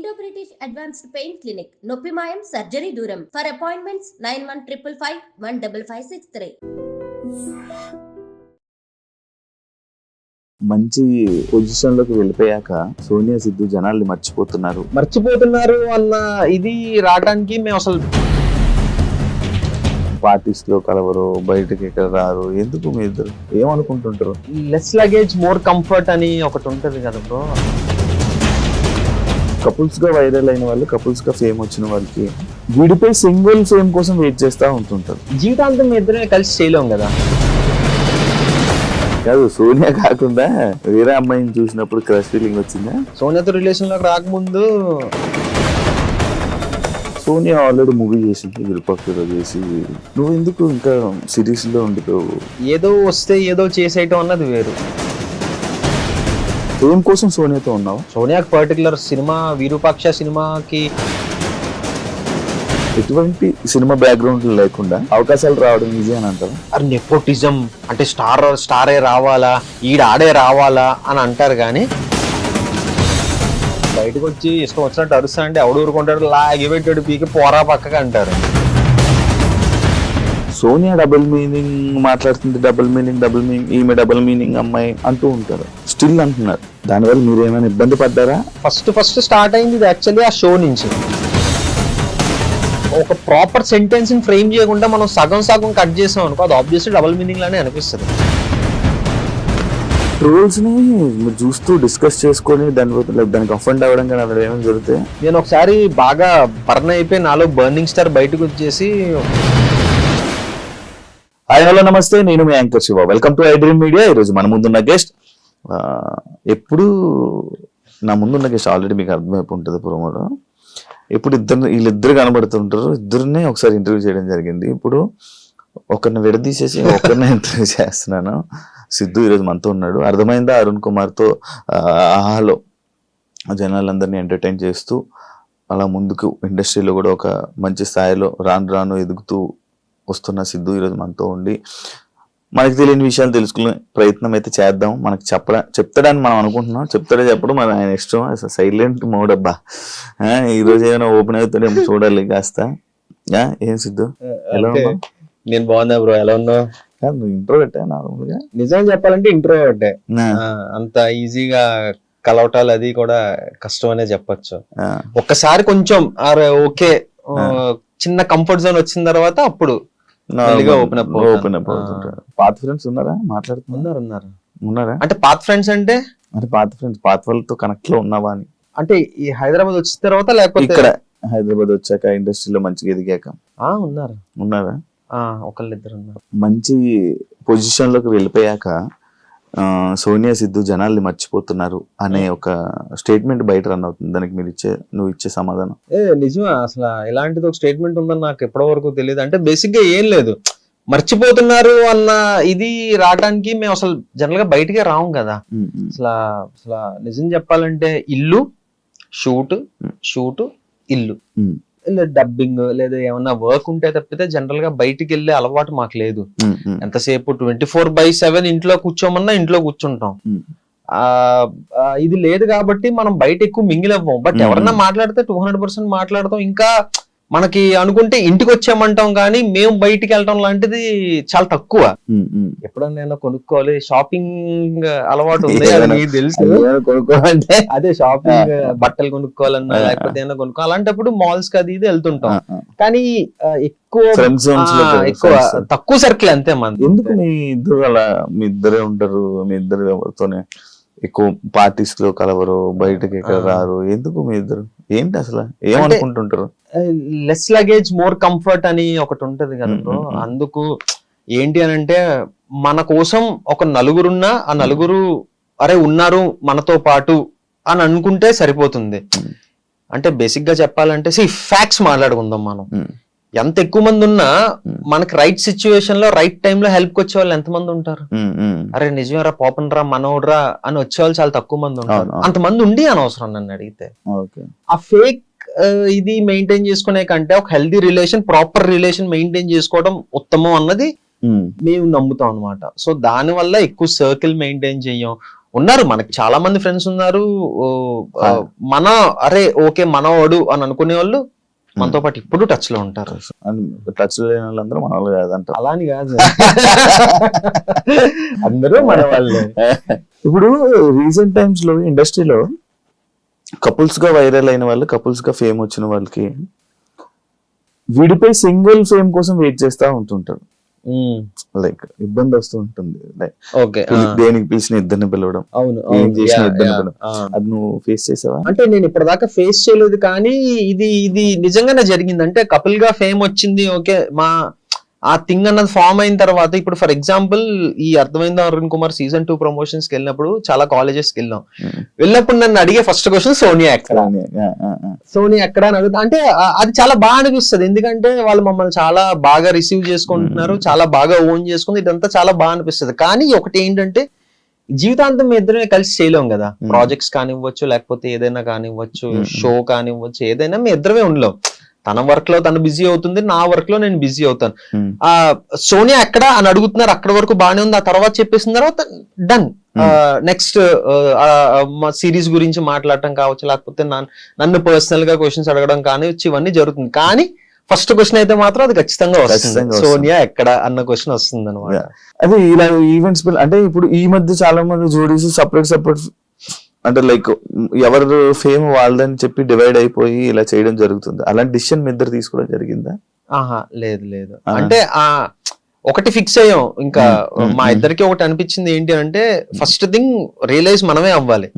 Indo-British Advanced Pain Clinic. నొప్పి మాయం surgery దూరం. For appointments 9155515563. మంచి పొజిషన్ లోకి వెళ్ళిపోయాక సోనియా సిద్ధు జనాల్ని మర్చిపోతున్నారు అన్న ఇది రావడానికి మేము అసలు పార్టీస్ లో కలవరు, బయటకి ఎక్కడ రారు, ఎందుకు మీ ఇద్దరు ఏమనుకుంటుంటారు? లెస్ లగేజ్ మోర్ కంఫర్ట్ అని ఒకటి ఉంటది కదా బ్రో. కపుల్స్ గా వైరల్ అయిన వాళ్ళు, కపుల్స్ గా ఫేమ్ వచ్చిన వాళ్ళకి విడిపోయి సింగిల్ ఫేమ్ కోసం వెయిట్ చేస్తూ ఉంటుంటారు. జీవితాంతం మీ ఇద్దరే కలిసి చేయలేం కదా. కాదు, సోనియా కాకుండా వేరే అమ్మాయిని చూసినప్పుడు క్రష్ ఫీలింగ్ వచ్చిందా? సోనియాతో రిలేషన్ లోకి రాకముందు సోనియా ఆల్రెడీ మూవీ చేసింది, విరూపాక్షలో చేసి, నువ్వు ఎందుకు ఇంకా సిరీస్ లో ఉండిపోవు? ఏదో వస్తే ఏదో చేసేయటం అన్నది వేరు. ఫేమ్ కోసం సోనియాతో ఉన్నావు? సోనియాకి పర్టికులర్ సినిమా విరూపాక్ష సినిమాకి ఎటువంటి సినిమా బ్యాక్గ్రౌండ్ లేకుండా అవకాశాలు రావడం ఈజీ అని అంటారు. అది నెపోటిజం అంటే స్టారే రావాలా, ఆడే రావాలా అని అంటారు. కానీ బయటకు వచ్చి ఇష్టం వచ్చినట్టు అరుస్తా అంటే ఎవడు ఊరుకుంటాడు, లాగి పెట్టాడు పీకి పోరా పక్కగా అంటారు. సోనియా డబుల్ మీనింగ్ మాట్లాడుతుంది, డబుల్ మీనింగ్ ఈమె డబుల్ మీనింగ్ అమ్మాయి అంటూ ఉంటారు, స్టిల్ అంటున్నారు. దానివల్ల మీరు ఏమైనా ఇబ్బంది పడ్డారా? ఫస్ట్ స్టార్ట్ అయింది ఇది యాక్చువల్లీ ఆ షో నుంచి. ఒక ప్రాపర్ సెంటెన్స్ ని ఫ్రేమ్ చేయకుండా మనం సగం కట్ చేసాం అనుకో, అది ఆబ్వియస్లీ డబుల్ మీనింగ్ లానే అనిపిస్తుంది. ట్రోల్స్ ని మీరు చూస్తూ డిస్కస్ చేసుకొని దానికి అఫెండ్ అవ్వడం కానీ అక్కడ ఏమైనా జరుగుతాయి? నేను ఒకసారి బాగా బర్న్ అయిపోయి నాలో బర్నింగ్ స్టార్ బయటకు వచ్చేసి, హాయ్ హలో నమస్తే, నేను మీ anchor Shiva. Welcome to iDream media. ఈరోజు మన ముందున్న గెస్ట్, ఎప్పుడు నా ముందున్న గెస్ట్ ఆల్రెడీ మీకు అర్థమైపు ఉంటుంది ప్రోమోలో. ఇప్పుడు వీళ్ళిద్దరు కనబడుతుంటారు, ఇద్దరినే ఒకసారి ఇంటర్వ్యూ చేయడం జరిగింది. ఇప్పుడు ఒకరిని విడదీసేసి ఒకరిని ఇంటర్వ్యూ చేస్తున్నాను. సిద్ధు ఈరోజు మనతో ఉన్నాడు. అర్థమైందా? అరుణ్ కుమార్తో ఆహాలో జనాలందరినీ ఎంటర్టైన్ చేస్తూ అలా ముందుకు ఇండస్ట్రీలో కూడా ఒక మంచి స్థాయిలో రాను ఎదుగుతూ వస్తున్న సిద్ధు ఈరోజు మనతో ఉండి మనకి తెలియని విషయాలు తెలుసుకునే ప్రయత్నం అయితే చేద్దాం. మనకి చెప్తాడని మనం అనుకుంటున్నాం, చెప్తాడే చెప్పడం మన ఆయన ఇష్టం. సైలెంట్ మోడ్ అబ్బా. ఈరోజు ఏమైనా ఓపెన్ అవుతాడేమో చూడాలి కాస్త. ఏం సిద్ధు, ఎలా ఉన్నావు? నేను బాగున్నా బ్రో, ఎలా ఉన్నావు? నువ్వు ఇంట్రో పెట్టా నార్మల్గా. నిజం చెప్పాలంటే ఇంట్రో పెట్టే అంత ఈజీగా కలవటాలు అది కూడా కష్టం అనే చెప్పచ్చు. ఒక్కసారి కొంచెం ఓకే చిన్న కంఫర్ట్ జోన్ వచ్చిన తర్వాత అప్పుడు ఓపెన్ అప్ అవుతుంటారు. పాత ఫ్రెండ్స్ ఉన్నారా? ఉన్నారా అంటే పాత ఫ్రెండ్స్ అంటే పాత ఫ్రెండ్స్, పాత వాళ్ళతో కనెక్ట్ లో ఉన్నావా అని. అంటే ఈ హైదరాబాద్ వచ్చిన తర్వాత లేకపోతే ఇక్కడ హైదరాబాద్ వచ్చాక ఇండస్ట్రీలో మంచిగా ఎదిగాక ఉన్నారా? ఒకళ్ళిద్దరు ఉన్నారు. మంచి పొజిషన్ లోకి వెళ్ళిపోయాక సోనియా సిద్ధు జనాల్ని మర్చిపోతున్నారు అనే ఒక స్టేట్మెంట్ బయట రన్ అవుతుంది. దానికి నువ్వు ఇచ్చే సమాధానం? నిజమే, అసలు ఇలాంటిది ఒక స్టేట్మెంట్ ఉందని నాకు ఎప్పటి వరకు తెలియదు. అంటే బేసిక్ గా ఏం లేదు, మర్చిపోతున్నారు అన్న ఇది రావడానికి మేము అసలు జనరల్ గా బయటకే రాము కదా. అసలు నిజం చెప్పాలంటే ఇల్లు షూట్ ఇల్లు డబ్బింగ్ లేదా ఏమన్నా వర్క్ ఉంటే తప్పితే జనరల్ గా బయటికి వెళ్ళే అలవాటు మాకు లేదు. ఎంతసేపు 24/7 ఇంట్లో కూర్చోమన్నా ఇంట్లో కూర్చుంటాం. ఇది లేదు కాబట్టి మనం బయట ఎక్కువ మింగిల్ అవ్వం. బట్ ఎవరన్నా మాట్లాడితే 200% మాట్లాడతాం. ఇంకా మనకి అనుకుంటే ఇంటికి వచ్చామంటాం, కానీ మేము బయటికి వెళ్ళటం లాంటిది చాలా తక్కువ. ఎప్పుడన్నా కొనుక్కోవాలి, షాపింగ్ అలవాటు ఉంది అది మీకు తెలుసు. కొనుక్కోవాలంటే అదే షాపింగ్, బట్టలు కొనుక్కోవాలన్నా లేకపోతే ఏమైనా కొనుక్కోవాలి, అలాంటప్పుడు మాల్స్ కి అది ఇది వెళ్తుంటాం. కానీ ఎక్కువ తక్కువ సర్కిల్ అంతే మంది. ఎందుకు మీ ఇద్దరు అలా? మీ ఇద్దరే ఉంటారు, మీ ఇద్దరు ఎవరితోనే ఎక్కువ పార్టీస్ లో కలవరు, బయటకి ఎక్కడ రారు, ఎందుకు మీ ఇద్దరు? ఏంటి అసలు ఏమనుకుంటుంటారు? లెస్ లగేజ్ మోర్ కంఫర్ట్ అని ఒకటి ఉంటది కదా బ్రో. అందుకు ఏంటి అని అంటే, మన కోసం ఒక నలుగురున్నా ఆ నలుగురు అరే ఉన్నారు మనతో పాటు అని అనుకుంటే సరిపోతుంది. అంటే బేసిక్ గా చెప్పాలంటే ఫ్యాక్ట్స్ మాట్లాడుకుందాం. మనం ఎంత ఎక్కువ మంది ఉన్నా మనకి రైట్ సిచ్యువేషన్ లో రైట్ టైమ్ లో హెల్ప్ వచ్చే వాళ్ళు ఎంతమంది ఉంటారు? అరే నిజమేరా, పాపన్ రా, మనోడ్రా అని వచ్చేవాళ్ళు చాలా తక్కువ మంది ఉంటారు. అంతమంది ఉండి అనవసరం నన్ను అడిగితే. ఆ ఫేక్ ఇది మెయింటైన్ చేసుకునే కంటే ఒక healthy relation, proper relation maintain చేసుకోవడం ఉత్తమం అన్నది మేము నమ్ముతాం అనమాట. సో దాని వల్ల ఎక్కువ సర్కిల్ మెయింటైన్ చెయ్యం. ఉన్నారు, మనకి చాలా మంది ఫ్రెండ్స్ ఉన్నారు. మన అరే ఓకే మనవాడు అని అనుకునే వాళ్ళు మనతో పాటు ఇప్పుడు టచ్ లో ఉంటారు. టచ్ లో లేని వాళ్ళందరూ మన వాళ్ళు కాదంట. అలా అని కాదు, అందరూ మన వాళ్ళే. ఇప్పుడు రీసెంట్ టైమ్స్ లో ఇండస్ట్రీలో కపుల్స్ గా వైరల్ అయిన వాళ్ళు, కపుల్స్ గా ఫేమ్ వచ్చిన వాళ్ళకి విడిపోయి సింగిల్ ఫేమ్ కోసం వెయిట్ చేస్తా ఉంటుంటారు. లైక్ ఇబ్బంది వస్తూ ఉంటుంది. లైక్ ఓకే, దేనికి పిలిచిన ఇద్దరిని పిలవడం, అవును, ఏం చేసిన ఇద్దరిని పిలవడం, అది నువ్వు ఫేస్ చేసావా? అంటే నేను ఇప్పటిదాకా ఫేస్ చేయలేదు, కానీ ఇది నిజంగానే జరిగింది. అంటే కపుల్ గా ఫేమ్ వచ్చింది, ఓకే, ఆ థింగ్ అన్నది ఫామ్ అయిన తర్వాత, ఇప్పుడు ఫర్ ఎగ్జాంపుల్ ఈ అర్థమైందా అరుణ్ కుమార్ సీజన్ 2 ప్రమోషన్స్ కి వెళ్ళినప్పుడు చాలా కాలేజెస్ కి వెళ్ళినప్పుడు నన్ను అడిగే ఫస్ట్ క్వశ్చన్ సోనియా ఎక్కడ, సోనియా ఎక్కడ అని అడుగుతా. అంటే అది చాలా బాగా అనిపిస్తుంది, ఎందుకంటే వాళ్ళు మమ్మల్ని చాలా బాగా రిసీవ్ చేసుకుంటున్నారు, చాలా బాగా ఓన్ చేసుకుంది, ఇదంతా చాలా బాగా అనిపిస్తుంది. కానీ ఒకటి ఏంటంటే జీవితాంతం మీ ఇద్దరమే కలిసి చేయలేం కదా. ప్రాజెక్ట్స్ కానివ్వచ్చు, లేకపోతే ఏదైనా కానివ్వచ్చు, షో కానివ్వచ్చు, ఏదైనా మీ ఇద్దరమే ఉండలేం. తన వర్క్ లో తను బిజీ అవుతుంది, నా వర్క్ లో నేను బిజీ అవుతాను. సోనియా ఎక్కడ అని అడుగుతున్నారు, అక్కడ వరకు బాగానే ఉంది. ఆ తర్వాత చెప్పేసిన తర్వాత డన్. నెక్స్ట్ సిరీస్ గురించి మాట్లాడటం కావచ్చు, లేకపోతే నన్ను పర్సనల్ గా క్వశ్చన్స్ అడగడం కానివచ్చు, ఇవన్నీ జరుగుతుంది. కానీ ఫస్ట్ క్వశ్చన్ అయితే మాత్రం అది ఖచ్చితంగా వస్తుంది, సోనియా ఎక్కడ అన్న క్వశ్చన్ వస్తుంది అనమాట. అదే ఇలా ఈవెంట్స్ అంటే ఇప్పుడు ఈ మధ్య చాలా మంది జోడీస్ సపరేట్ అంటే లైక్ ఎవరు ఫేమ్ వాళ్ళదని చెప్పి డివైడ్ అయిపోయి ఇలా చేయడం జరుగుతుంది. అలాంటి డిసిషన్ మీ ఇద్దరు తీసుకోవడం జరిగిందా? ఆహా, లేదు. అంటే ఒకటి ఫిక్స్ అయ్యాం, ఇంకా మా ఇద్దరికి ఒకటి అనిపించింది ఏంటి అంటే, ఫస్ట్ థింగ్ రియలైజ్ మనమే అవ్వాలి.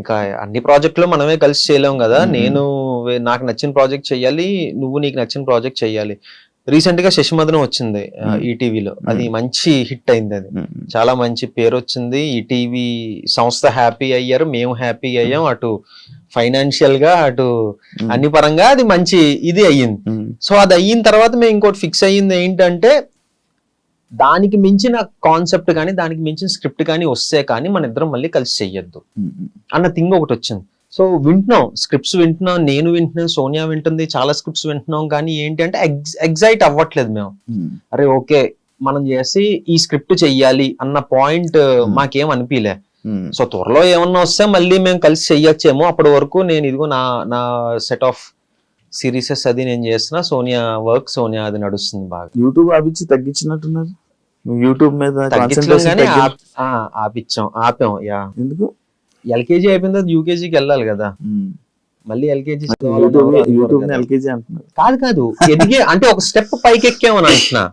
ఇంకా అన్ని ప్రాజెక్టులు మనమే కలిసి చేయలేం కదా. నేను నాకు నచ్చిన ప్రాజెక్ట్ చెయ్యాలి, నువ్వు నీకు నచ్చిన ప్రాజెక్ట్ చెయ్యాలి. రీసెంట్ గా శశిమదనం వచ్చింది ఈటీవీలో, అది మంచి హిట్ అయింది, అది చాలా మంచి పేరు వచ్చింది. ఈటీవీ సంస్థ హ్యాపీ అయ్యారు, మేము హ్యాపీ అయ్యాం, అటు ఫైనాన్షియల్ గా అటు అన్ని పరంగా అది మంచి ఇది అయ్యింది. సో అది అయిన తర్వాత మేము ఇంకోటి ఫిక్స్ అయ్యింది ఏంటంటే, దానికి మించిన కాన్సెప్ట్ కానీ దానికి మించిన స్క్రిప్ట్ కానీ వస్తే కానీ మన ఇద్దరం మళ్ళీ కలిసి చెయ్యొద్దు అన్న థింగ్ ఒకటి వచ్చింది. సో వింటున్నాం, స్క్రిప్ట్స్ వింటున్నాం, నేను వింటున్నాను, సోనియా వింటుంది, చాలా స్క్రిప్ట్స్ వింటున్నాం. కానీ ఏంటి అంటే ఎగ్జైట్ అవ్వట్లేదు మేము. అరే ఓకే మనం చేసి ఈ స్క్రిప్ట్ చెయ్యాలి అన్న పాయింట్ మాకేం అనిపించలే. సో త్వరలో ఏమన్నా వస్తే మళ్ళీ మేము కలిసి చెయ్యొచ్చేమో. అప్పటి వరకు నేను ఇదిగో నా సెట్ ఆఫ్ సిరీసెస్ అది నేను చేస్తున్నా, సోనియా వర్క్, సోనియా అది నడుస్తుంది బాగా. యూట్యూబ్ ఆపించుతున్నారు, యూట్యూబ్ మీద ఆపాం. యా, ఎందుకు ఎల్కేజీ అయిపోయిన తర్వాత యూకేజీకి వెళ్ళాలి కదా, మళ్ళీ ఎల్కేజీ కాదు ఎదిగే అంటే ఒక స్టెప్ పైకి ఎక్కామని అంటున్నా.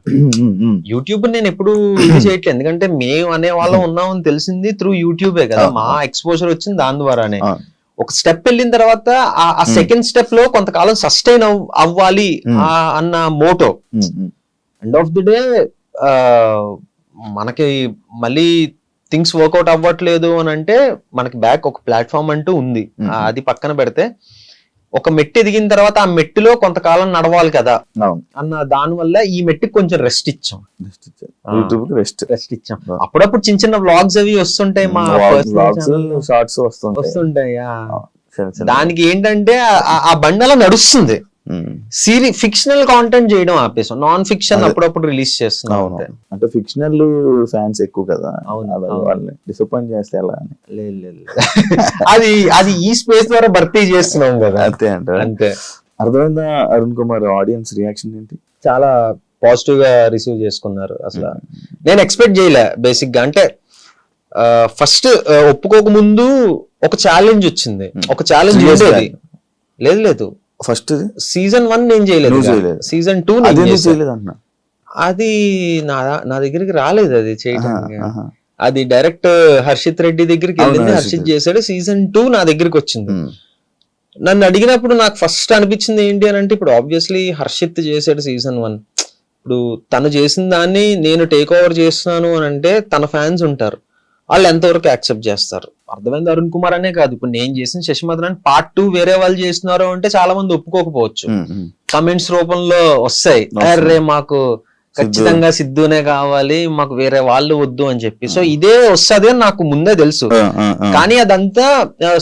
యూట్యూబ్ నేను ఎప్పుడు ఇది చేయట్లేదు, ఎందుకంటే మేము అనే వాళ్ళం ఉన్నామని తెలిసింది త్రూ యూట్యూబే కదా. మా ఎక్స్పోజర్ వచ్చింది దాని ద్వారానే. ఒక స్టెప్ వెళ్ళిన తర్వాత ఆ సెకండ్ స్టెప్ లో కొంతకాలం సస్టైన్ అవ్వాలి అన్న motto. End of the day మనకి మళ్ళీ థింగ్స్ వర్కౌట్ అవ్వట్లేదు అని అంటే మనకి బ్యాక్ ఒక ప్లాట్ఫామ్ అంటూ ఉంది, అది పక్కన పెడితే ఒక మెట్టు ఎదిగిన తర్వాత ఆ మెట్టులో కొంతకాలం నడవాలి కదా అన్న దాని వల్ల ఈ మెట్టుకి కొంచెం రెస్ట్ ఇచ్చాం. అప్పుడప్పుడు చిన్న చిన్న వ్లాగ్స్ అవి వస్తుంటాయి, మా షార్ట్స్ వస్తుంటాయి. దానికి ఏంటంటే ఆ బండి అలా నడుస్తుంది. ఫిక్షనల్ కాంటెంట్ చేయడం ఆపేసాం, నాన్ ఫిక్షన్ అప్పుడప్పుడు రిలీజ్ చేస్తున్నాం. అంటే ఫిక్షనల్ ఫ్యాన్స్ ఎక్కువ కదా, వాళ్ళని డిసప్పాయింట్ చేస్తే ఎలా అని. లేదు అది ఈ స్పేస్ ద్వారా భర్తీ చేస్తున్నాం కదా, అంతే. అర్థమైందా అరుణ్ కుమార్? ఆడియన్స్ రియాక్షన్ ఏంటి? చాలా పాజిటివ్ గా రిసీవ్ చేసుకున్నారు. అసలు నేను ఎక్స్పెక్ట్ చేయలే బేసిక్ గా. అంటే ఫస్ట్ ఒప్పుకోక ముందు ఒక ఛాలెంజ్ వచ్చింది, ఒక ఛాలెంజ్ ఉండేది. లేదు ఫస్ట్ సీజన్ 1 నేను చేయలేదు, సీజన్ 2 అది నా దగ్గరికి రాలేదు, అది చేయడానికి. అది డైరెక్ట్ హర్షిత్ రెడ్డి దగ్గరికి వెళ్ళింది, హర్షిత్ చేశాడు. సీజన్ 2 నా దగ్గరికి వచ్చింది. నన్ను అడిగినప్పుడు నాకు ఫస్ట్ అనిపించింది ఏంటి అని అంటే, ఇప్పుడు ఆబ్వియస్లీ హర్షిత్ చేశాడు సీజన్ 1, ఇప్పుడు తను చేసిన దాన్ని నేను టేక్ ఓవర్ చేస్తున్నాను అని అంటే తన ఫ్యాన్స్ ఉంటారు, వాళ్ళు ఎంతవరకు యాక్సెప్ట్ చేస్తారు. అర్థమైంది అరుణ్ కుమార్ అనే కాదు, ఇప్పుడు నేను చేసిన శశిమదనం పార్ట్ 2 వేరే వాళ్ళు చేస్తున్నారు అంటే చాలా మంది ఒప్పుకోకపోవచ్చు, కమెంట్స్ రూపంలో వస్తాయి, అరే మాకు ఖచ్చితంగా సిద్ధునే కావాలి, మాకు వేరే వాళ్ళు వద్దు అని చెప్పి. సో ఇదే వస్తుంది అని నాకు ముందే తెలుసు. కానీ అదంతా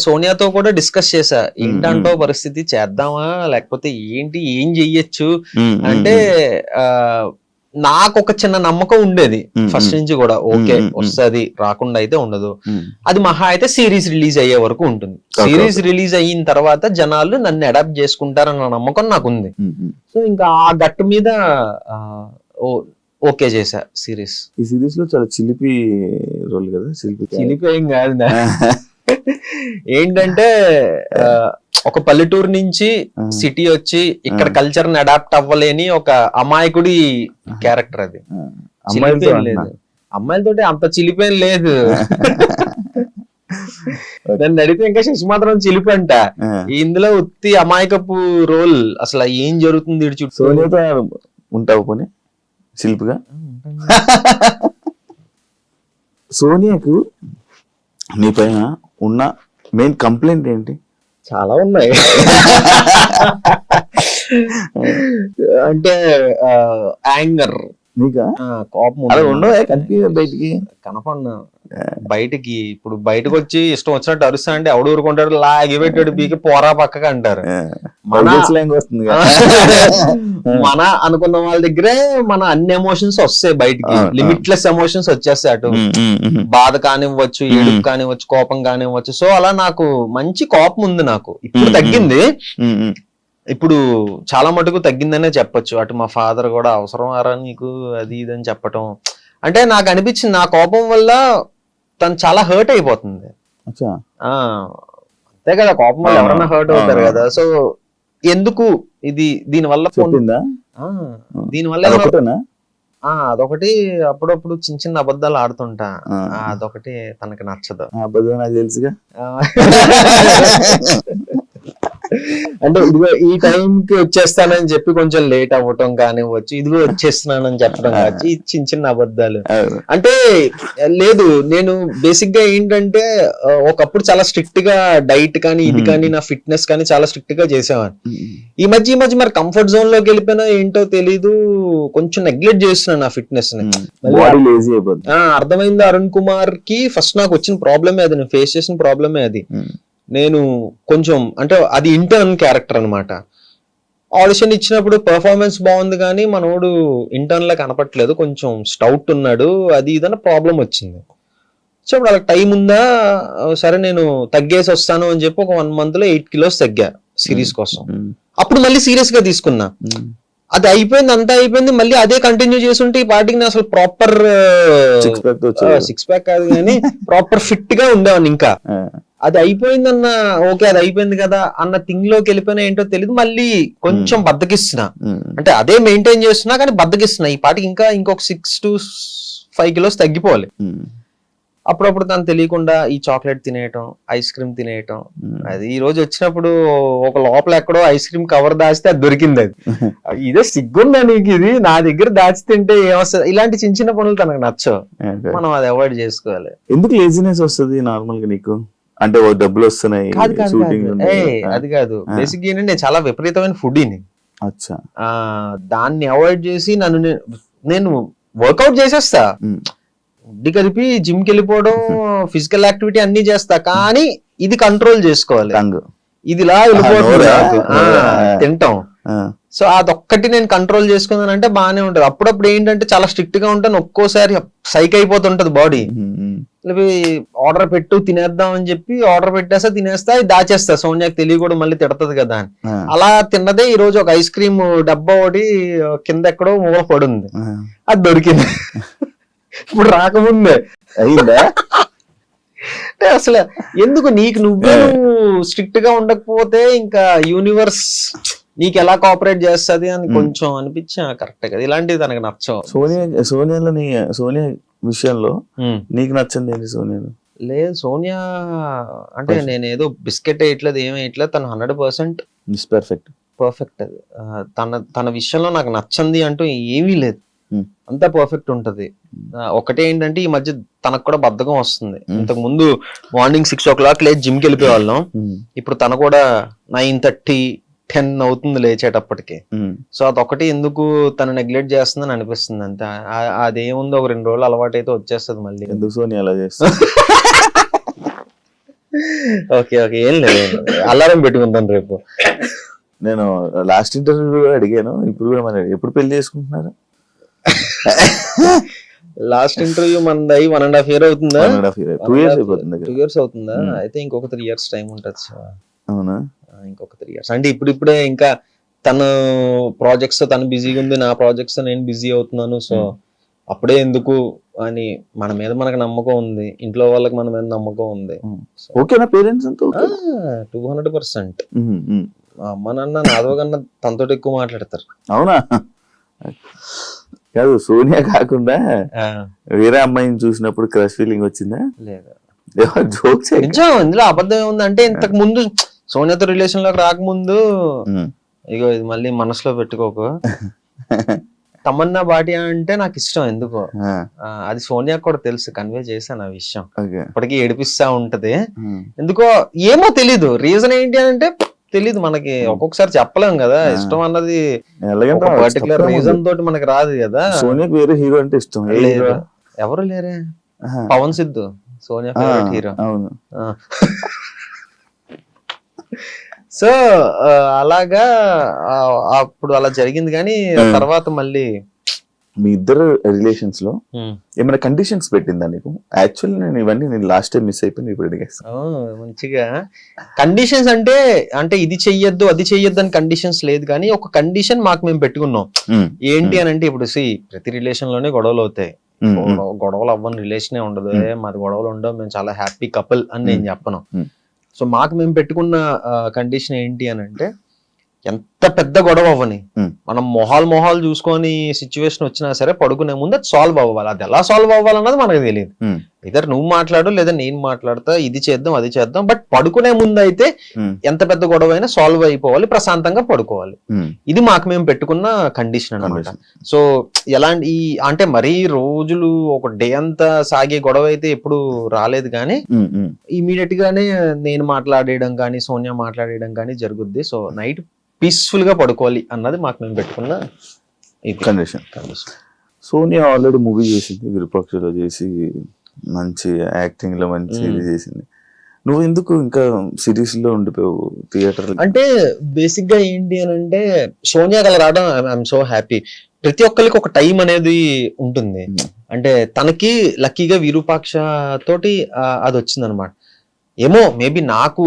సోనియాతో కూడా డిస్కస్ చేశా, ఏంటంటో పరిస్థితి, చేద్దామా లేకపోతే ఏంటి, ఏం చెయ్యొచ్చు అంటే నాకు ఒక చిన్న నమ్మకం ఉండేది ఫస్ట్ నుంచి కూడా, ఓకే వస్తుంది రాకుండా అయితే ఉండదు. అది మహా అయితే సిరీస్ రిలీజ్ అయ్యే వరకు ఉంటుంది. సిరీస్ రిలీజ్ అయిన తర్వాత జనాలు నన్ను అడాప్ట్ చేసుకుంటారన్న నమ్మకం నాకు ఉంది. సో ఇంకా ఆ గట్టు మీద ఓకే చేశా సిరీస్. ఈ సిరీస్ లో చాలా చిలిపి రోల్ కదా. చిలిపి ఏం కాదు, ఏంటంటే ఒక పల్లెటూరు నుంచి సిటీ వచ్చి ఇక్కడ కల్చర్ ని అడాప్ట్ అవ్వలేని ఒక అమాయకుడి క్యారెక్టర్ అది. లేదు అమ్మాయిలతో అంత చిలిపేం లేదు. నన్ను అడిగితే ఇంకా శశి మాత్రం చిలిపి అంట. ఇందులో ఉత్తి అమాయకపు రోల్, అసలు ఏం జరుగుతుంది ఇటు చుట్టూ. సోనియాతో ఉంటావు పోనీ శిల్పిగా? సోనియాకు నీ పైన ఉన్న మెయిన్ కంప్లైంట్ ఏంటి? చాలా ఉన్నాయి. అంటే యాంగర్, నీకా కోపం ఉండవు కనిపి బయటికి కనపడినా. బయటికి ఇప్పుడు బయటకు వచ్చి ఇష్టం వచ్చినట్టు అరుస్తా అంటే ఎవడు ఊరుకుంటాడు, లాగి పెట్టాడు బీకి పోరా పక్కగా అంటారు. వస్తుంది మన అనుకున్న వాళ్ళ దగ్గరే మన అన్ని ఎమోషన్స్ వస్తాయి బయటికి, లిమిట్లెస్ ఎమోషన్స్ వచ్చేస్తాయి. అటు బాధ కానివ్వచ్చు, ఏడుపు కానివ్వచ్చు, కోపం కానివ్వచ్చు. సో అలా నాకు మంచి కోపం ఉంది. నాకు ఇప్పుడు తగ్గింది, ఇప్పుడు చాలా మటుకు తగ్గిందనే చెప్పొచ్చు. అటు మా ఫాదర్ కూడా అవసరం ఆరా నీకు అది ఇది అని చెప్పటం. అంటే నాకు అనిపించింది నా కోపం వల్ల తను చాలా హర్ట్ అయిపోతుంది. అంతే కదా, కోపం వల్ల ఎవరన్నా హర్ట్ అవుతారు కదా. సో ఎందుకు ఇది దీనివల్ల అదొకటి అప్పుడప్పుడు చిన్న చిన్న అబద్ధాలు ఆడుతుంటా. అదొకటి తనకి నచ్చదు. అబద్ధం నాకు తెలుసుగా. అంటే ఇదిగో ఈ టైంకి వచ్చేస్తానని చెప్పి కొంచెం లేట్ అవ్వటం కానివ్వచ్చు, ఇదిగో వచ్చేస్తున్నానని చెప్పడం కావచ్చు, ఈ చిన్న చిన్న అబద్ధాలు. అంటే లేదు, నేను బేసిక్ గా ఏంటంటే ఒకప్పుడు చాలా స్ట్రిక్ట్ గా డైట్ కానీ ఇది కానీ నా ఫిట్నెస్ కానీ చాలా స్ట్రిక్ట్ గా చేసేవాడిని. ఈ మధ్య మరి కంఫర్ట్ జోన్ లోకి వెళ్ళిపోయినా ఏంటో తెలీదు, కొంచెం నెగ్లెక్ట్ చేస్తున్నాను నా ఫిట్నెస్ ని. అర్థమైంది. అరుణ్ కుమార్ కి ఫస్ట్ నాకు వచ్చిన ప్రాబ్లమే అది, నేను ఫేస్ చేసిన ప్రాబ్లమే అది. నేను కొంచెం అంటే అది ఇంటర్న్ క్యారెక్టర్ అనమాట. ఆడిషన్ ఇచ్చినప్పుడు పర్ఫార్మెన్స్ బాగుంది కానీ మనోడు ఇంటర్న్ లా కనపట్లేదు, కొంచెం స్టౌట్ ఉన్నాడు, అది ఇదన్న ప్రాబ్లం వచ్చింది. సో ఇప్పుడు అలా టైం ఉందా, సరే నేను తగ్గేసి వస్తాను అని చెప్పి ఒక 1 month లో 8 kilos తగ్గా సిరీస్ కోసం. అప్పుడు మళ్ళీ సీరియస్ గా తీసుకున్నా. అది అయిపోయింది, అంతా అయిపోయింది, మళ్ళీ అదే కంటిన్యూ చేస్తుంటే ఈ పార్టీకి అసలు ప్రాపర్ 6 pack కాదు కానీ ప్రాపర్ ఫిట్ గా ఉండేవాడిని. ఇంకా అది అయిపోయిందన్న ఓకే అది అయిపోయింది కదా అన్న థింగ్ లోకి వెళ్ళిపోయినా ఏంటో తెలియదు, మళ్ళీ కొంచెం బద్దకిస్తున్నా. అంటే అదే మెయింటైన్ చేస్తున్నా కానీ బద్దకిస్తున్నా. ఈ పాటికి ఇంకా ఇంకొక 6 to 5 kilos తగ్గిపోవాలి. అప్పుడప్పుడు తను తెలియకుండా ఈ చాక్లెట్ తినేయటం, ఐస్ క్రీమ్ తినేయటం. అది ఈ రోజు వచ్చినప్పుడు ఒక లోపల ఎక్కడో ఐస్ క్రీమ్ కవర్ దాచితే అది దొరికింది. అది ఇదే సిగ్గుందా నీకు, ఇది నా దగ్గర దాచి తింటే ఏమొస్తుంది. ఇలాంటి చిన్న చిన్న పనులు తనకు నచ్చవు, మనం అది అవాయిడ్ చేసుకోవాలి. ఎందుకు లేజినెస్ వస్తుంది నార్మల్ గా నీకు? అంటే డబ్బులు వస్తున్నాయి, అది కాదు. బేసిక్ ఏంటంటే నేను చాలా విపరీతమైన ఫుడీని. దాన్ని అవాయిడ్ చేసి నేను వర్కౌట్ చేసేస్తా, ఉడ్డి కలిపి జిమ్ కి వెళ్ళిపోవడం, ఫిజికల్ యాక్టివిటీ అన్ని చేస్తా, కానీ ఇది కంట్రోల్ చేసుకోవాలి. ఇది ఇలా వెళ్ళిపోతుంది తింటాం. సో అదొక్కటి నేను కంట్రోల్ చేసుకున్నానంటే బాగానే ఉంటది. అప్పుడప్పుడు ఏంటంటే చాలా స్ట్రిక్ట్ గా ఉంటాను, ఒక్కోసారి సైక్ అయిపోతుంటది బాడీ. ఆర్డర్ పెట్టు తినేద్దాం అని చెప్పి ఆర్డర్ పెట్టేస్తా, తినేస్తా, దాచేస్తా, సోనియాకి తెలియకూడదు మళ్ళీ తిడతది కదా అని. అలా తిన్నదే ఈ రోజు ఒక ఐస్ క్రీమ్ డబ్బా ఒకటి కింద ఎక్కడో మూల పడుంది, అది దొరికింది. ఇప్పుడు రాకముందే అయిందా? అంటే అసలు ఎందుకు నువ్వు స్ట్రిక్ట్ గా ఉండకపోతే ఇంకా యూనివర్స్ నీకు ఎలా కోఆపరేట్ చేస్తుంది అని కొంచెం అనిపించా. కరెక్ట్ కదా, ఇలాంటివి తనకు నచ్చవు. సోనియా విషయంలో నీకు నచ్చింది ఏంటి? సోనియా లేదు, సోనియా అంటే నేను ఏదో బిస్కెట్ వేయట్లేదు, ఏం వేయట్లేదు, తను 100% పర్ఫెక్ట్. అది తన విషయంలో నాకు నచ్చింది అంటూ ఏమీ లేదు, అంతా పర్ఫెక్ట్ ఉంటది. ఒకటే ఏంటంటే ఈ మధ్య తనకు కూడా బద్ధకం వస్తుంది. ఇంతకు ముందు మార్నింగ్ 6 o'clock లేచి జిమ్ కి వెళ్ళిపోయే వాళ్ళం, ఇప్పుడు తన కూడా 9:30, 10 అవుతుంది లేచేటప్పటికి. సో అదొకటి ఎందుకు తను నెగ్లెక్ట్ చేస్తుందని అనిపిస్తుంది అంతే. అదేముంది, ఒక 2 రోజులు అలవాటు అయితే వచ్చేస్తుంది మళ్ళీ. ఎందుకు సోనియా అలా చేస్తుంది? ఓకే ఏం లేదు, అలారం పెట్టుకుంటాను రేపు. నేను లాస్ట్ ఇంటర్వ్యూ కూడా అడిగాను, ఇప్పుడు కూడా మరి ఎప్పుడు పెళ్లి చేసుకుంటున్నారు? లాస్ట్ ఇంటర్వ్యూ మనది 1.5 year అవుతుందా? 1.5 year 2 years అయిపోతుంది 2 years అవుతుందా? అయితే ఇంకొక 3 years టైం ఉంటుంది. అవునా? ఇంకొక 3 years అంటే ఇప్పుడిప్పుడే ఇంకా తను ప్రాజెక్ట్స్ తను బిజీగా ఉంది, నా ప్రాజెక్ట్స్ నేను బిజీ అవుతున్నాను. సో అప్పుడే ఎందుకు అని మన మీద మనకు నమ్మకం ఉంది, ఇంట్లో వాళ్ళకి మన మీద నమ్మకం ఉంది. ఓకేనా పేరెంట్స్ అంతా? 200%. మా అమ్మ నాన్న నాదో కన్నా తనతో ఎక్కువ మాట్లాడతారు. అవునా? కాదు, సోనియా కాకుండా వేరే అమ్మాయిని చూసినప్పుడు క్రష్ ఫీలింగ్ వచ్చిందా? లేదా, జోక్స్. నిజం, ఇందులో అబద్ధం ఏముంది అంటే ఇంతకు ముందు సోనియాతో రిలేషన్ లోకి రాకముందు, ఇగో ఇది మళ్ళీ మనసులో పెట్టుకోకు, తమన్నా భాటియా అంటే నాకు ఇష్టం ఎందుకో. అది సోనియా కూడా తెలుసు, కన్వే చేశాను ఆ విషయం. ఇప్పటికీ ఏడిపిస్తా ఉంటది ఎందుకో, ఏమో తెలీదు. రీజన్ ఏంటి అని అంటే తెలీదు మనకి, ఒక్కొక్కసారి చెప్పలేం కదా. ఇష్టం అన్నది పర్టికులర్ రీజన్ తోటి మనకి రాదు కదా. సోనియాకి వేరే హీరో అంటే ఇష్టం లేదు, ఎవరు లేరే. Pavan Siddhu Sonia favourite hero. అవును. సో అలాగా అప్పుడు అలా జరిగింది. కానీ తర్వాత మళ్ళీ మీ ఇద్దరు రిలేషన్స్ లో ఏమైనా కండిషన్స్ పెట్టిందా నీకు? యాక్చువల్లీ నేను లాస్ట్ టైం మిస్ అయిపోయింది, ఇప్పుడు అడిగేస్తాను. మంచిగా కండిషన్స్ అంటే ఇది చెయ్యొద్దు అది చెయ్యొద్దు అని కండిషన్స్ లేదు, కానీ ఒక కండిషన్ మాకు మేము పెట్టుకున్నాం. ఏంటి అని అంటే, ఇప్పుడు ప్రతి రిలేషన్ లోనే గొడవలు అవుతాయి. గొడవలు అవ్వని రిలేషనే ఉండదు. మాది గొడవలు ఉండవు, మేము చాలా హ్యాపీ కపుల్ అని నేను చెప్పను. సో మాకు మేము పెట్టుకున్న కండిషన్ ఏంటి అని అంటే, ఎంత పెద్ద గొడవ అవ్వని, మనం మొహాలు చూసుకొని సిచ్యువేషన్ వచ్చినా సరే పడుకునే ముందు అది సాల్వ్ అవ్వాలి. అది ఎలా సాల్వ్ అవ్వాలన్నది మనకు తెలియదు. ఇద్దరు నువ్వు మాట్లాడు లేదా నేను మాట్లాడతా, ఇది చేద్దాం అది చేద్దాం, బట్ పడుకునే ముందు అయితే ఎంత పెద్ద గొడవ అయినా సాల్వ్ అయిపోవాలి, ప్రశాంతంగా పడుకోవాలి. ఇది మాకు మేము పెట్టుకున్న కండిషన్ అన్నమాట. సో ఎలాంటి అంటే మరీ రోజులు ఒక డే అంతా సాగే గొడవ అయితే ఎప్పుడు రాలేదు, కానీ ఇమీడియట్ గానే నేను మాట్లాడేయడం కానీ సోనియా మాట్లాడేయడం కానీ జరుగుద్ది. సో నైట్ పీస్ఫుల్ గా పడుకోవాలి అన్నది మాకు మేము పెట్టుకున్న కండిషన్. సోనియా ఆల్రెడీ మూవీ చేసింది, విరూపాక్షలో చేసి మంచి యాక్టింగ్ లో మంచి ఇది చేసింది. నువ్వు ఎందుకు ఇంకా సిరీస్ లో ఉండిపోయావు థియేటర్? అంటే బేసిక్ గా ఏంటి అని అంటే, సోనియా కల రావడం ఐఎమ్ సో హ్యాపీ. ప్రతి ఒక్కరికి ఒక టైం అనేది ఉంటుంది. అంటే తనకి లక్కీగా విరూపాక్ష తోటి అది వచ్చింది అనమాట. ఏమో మేబీ నాకు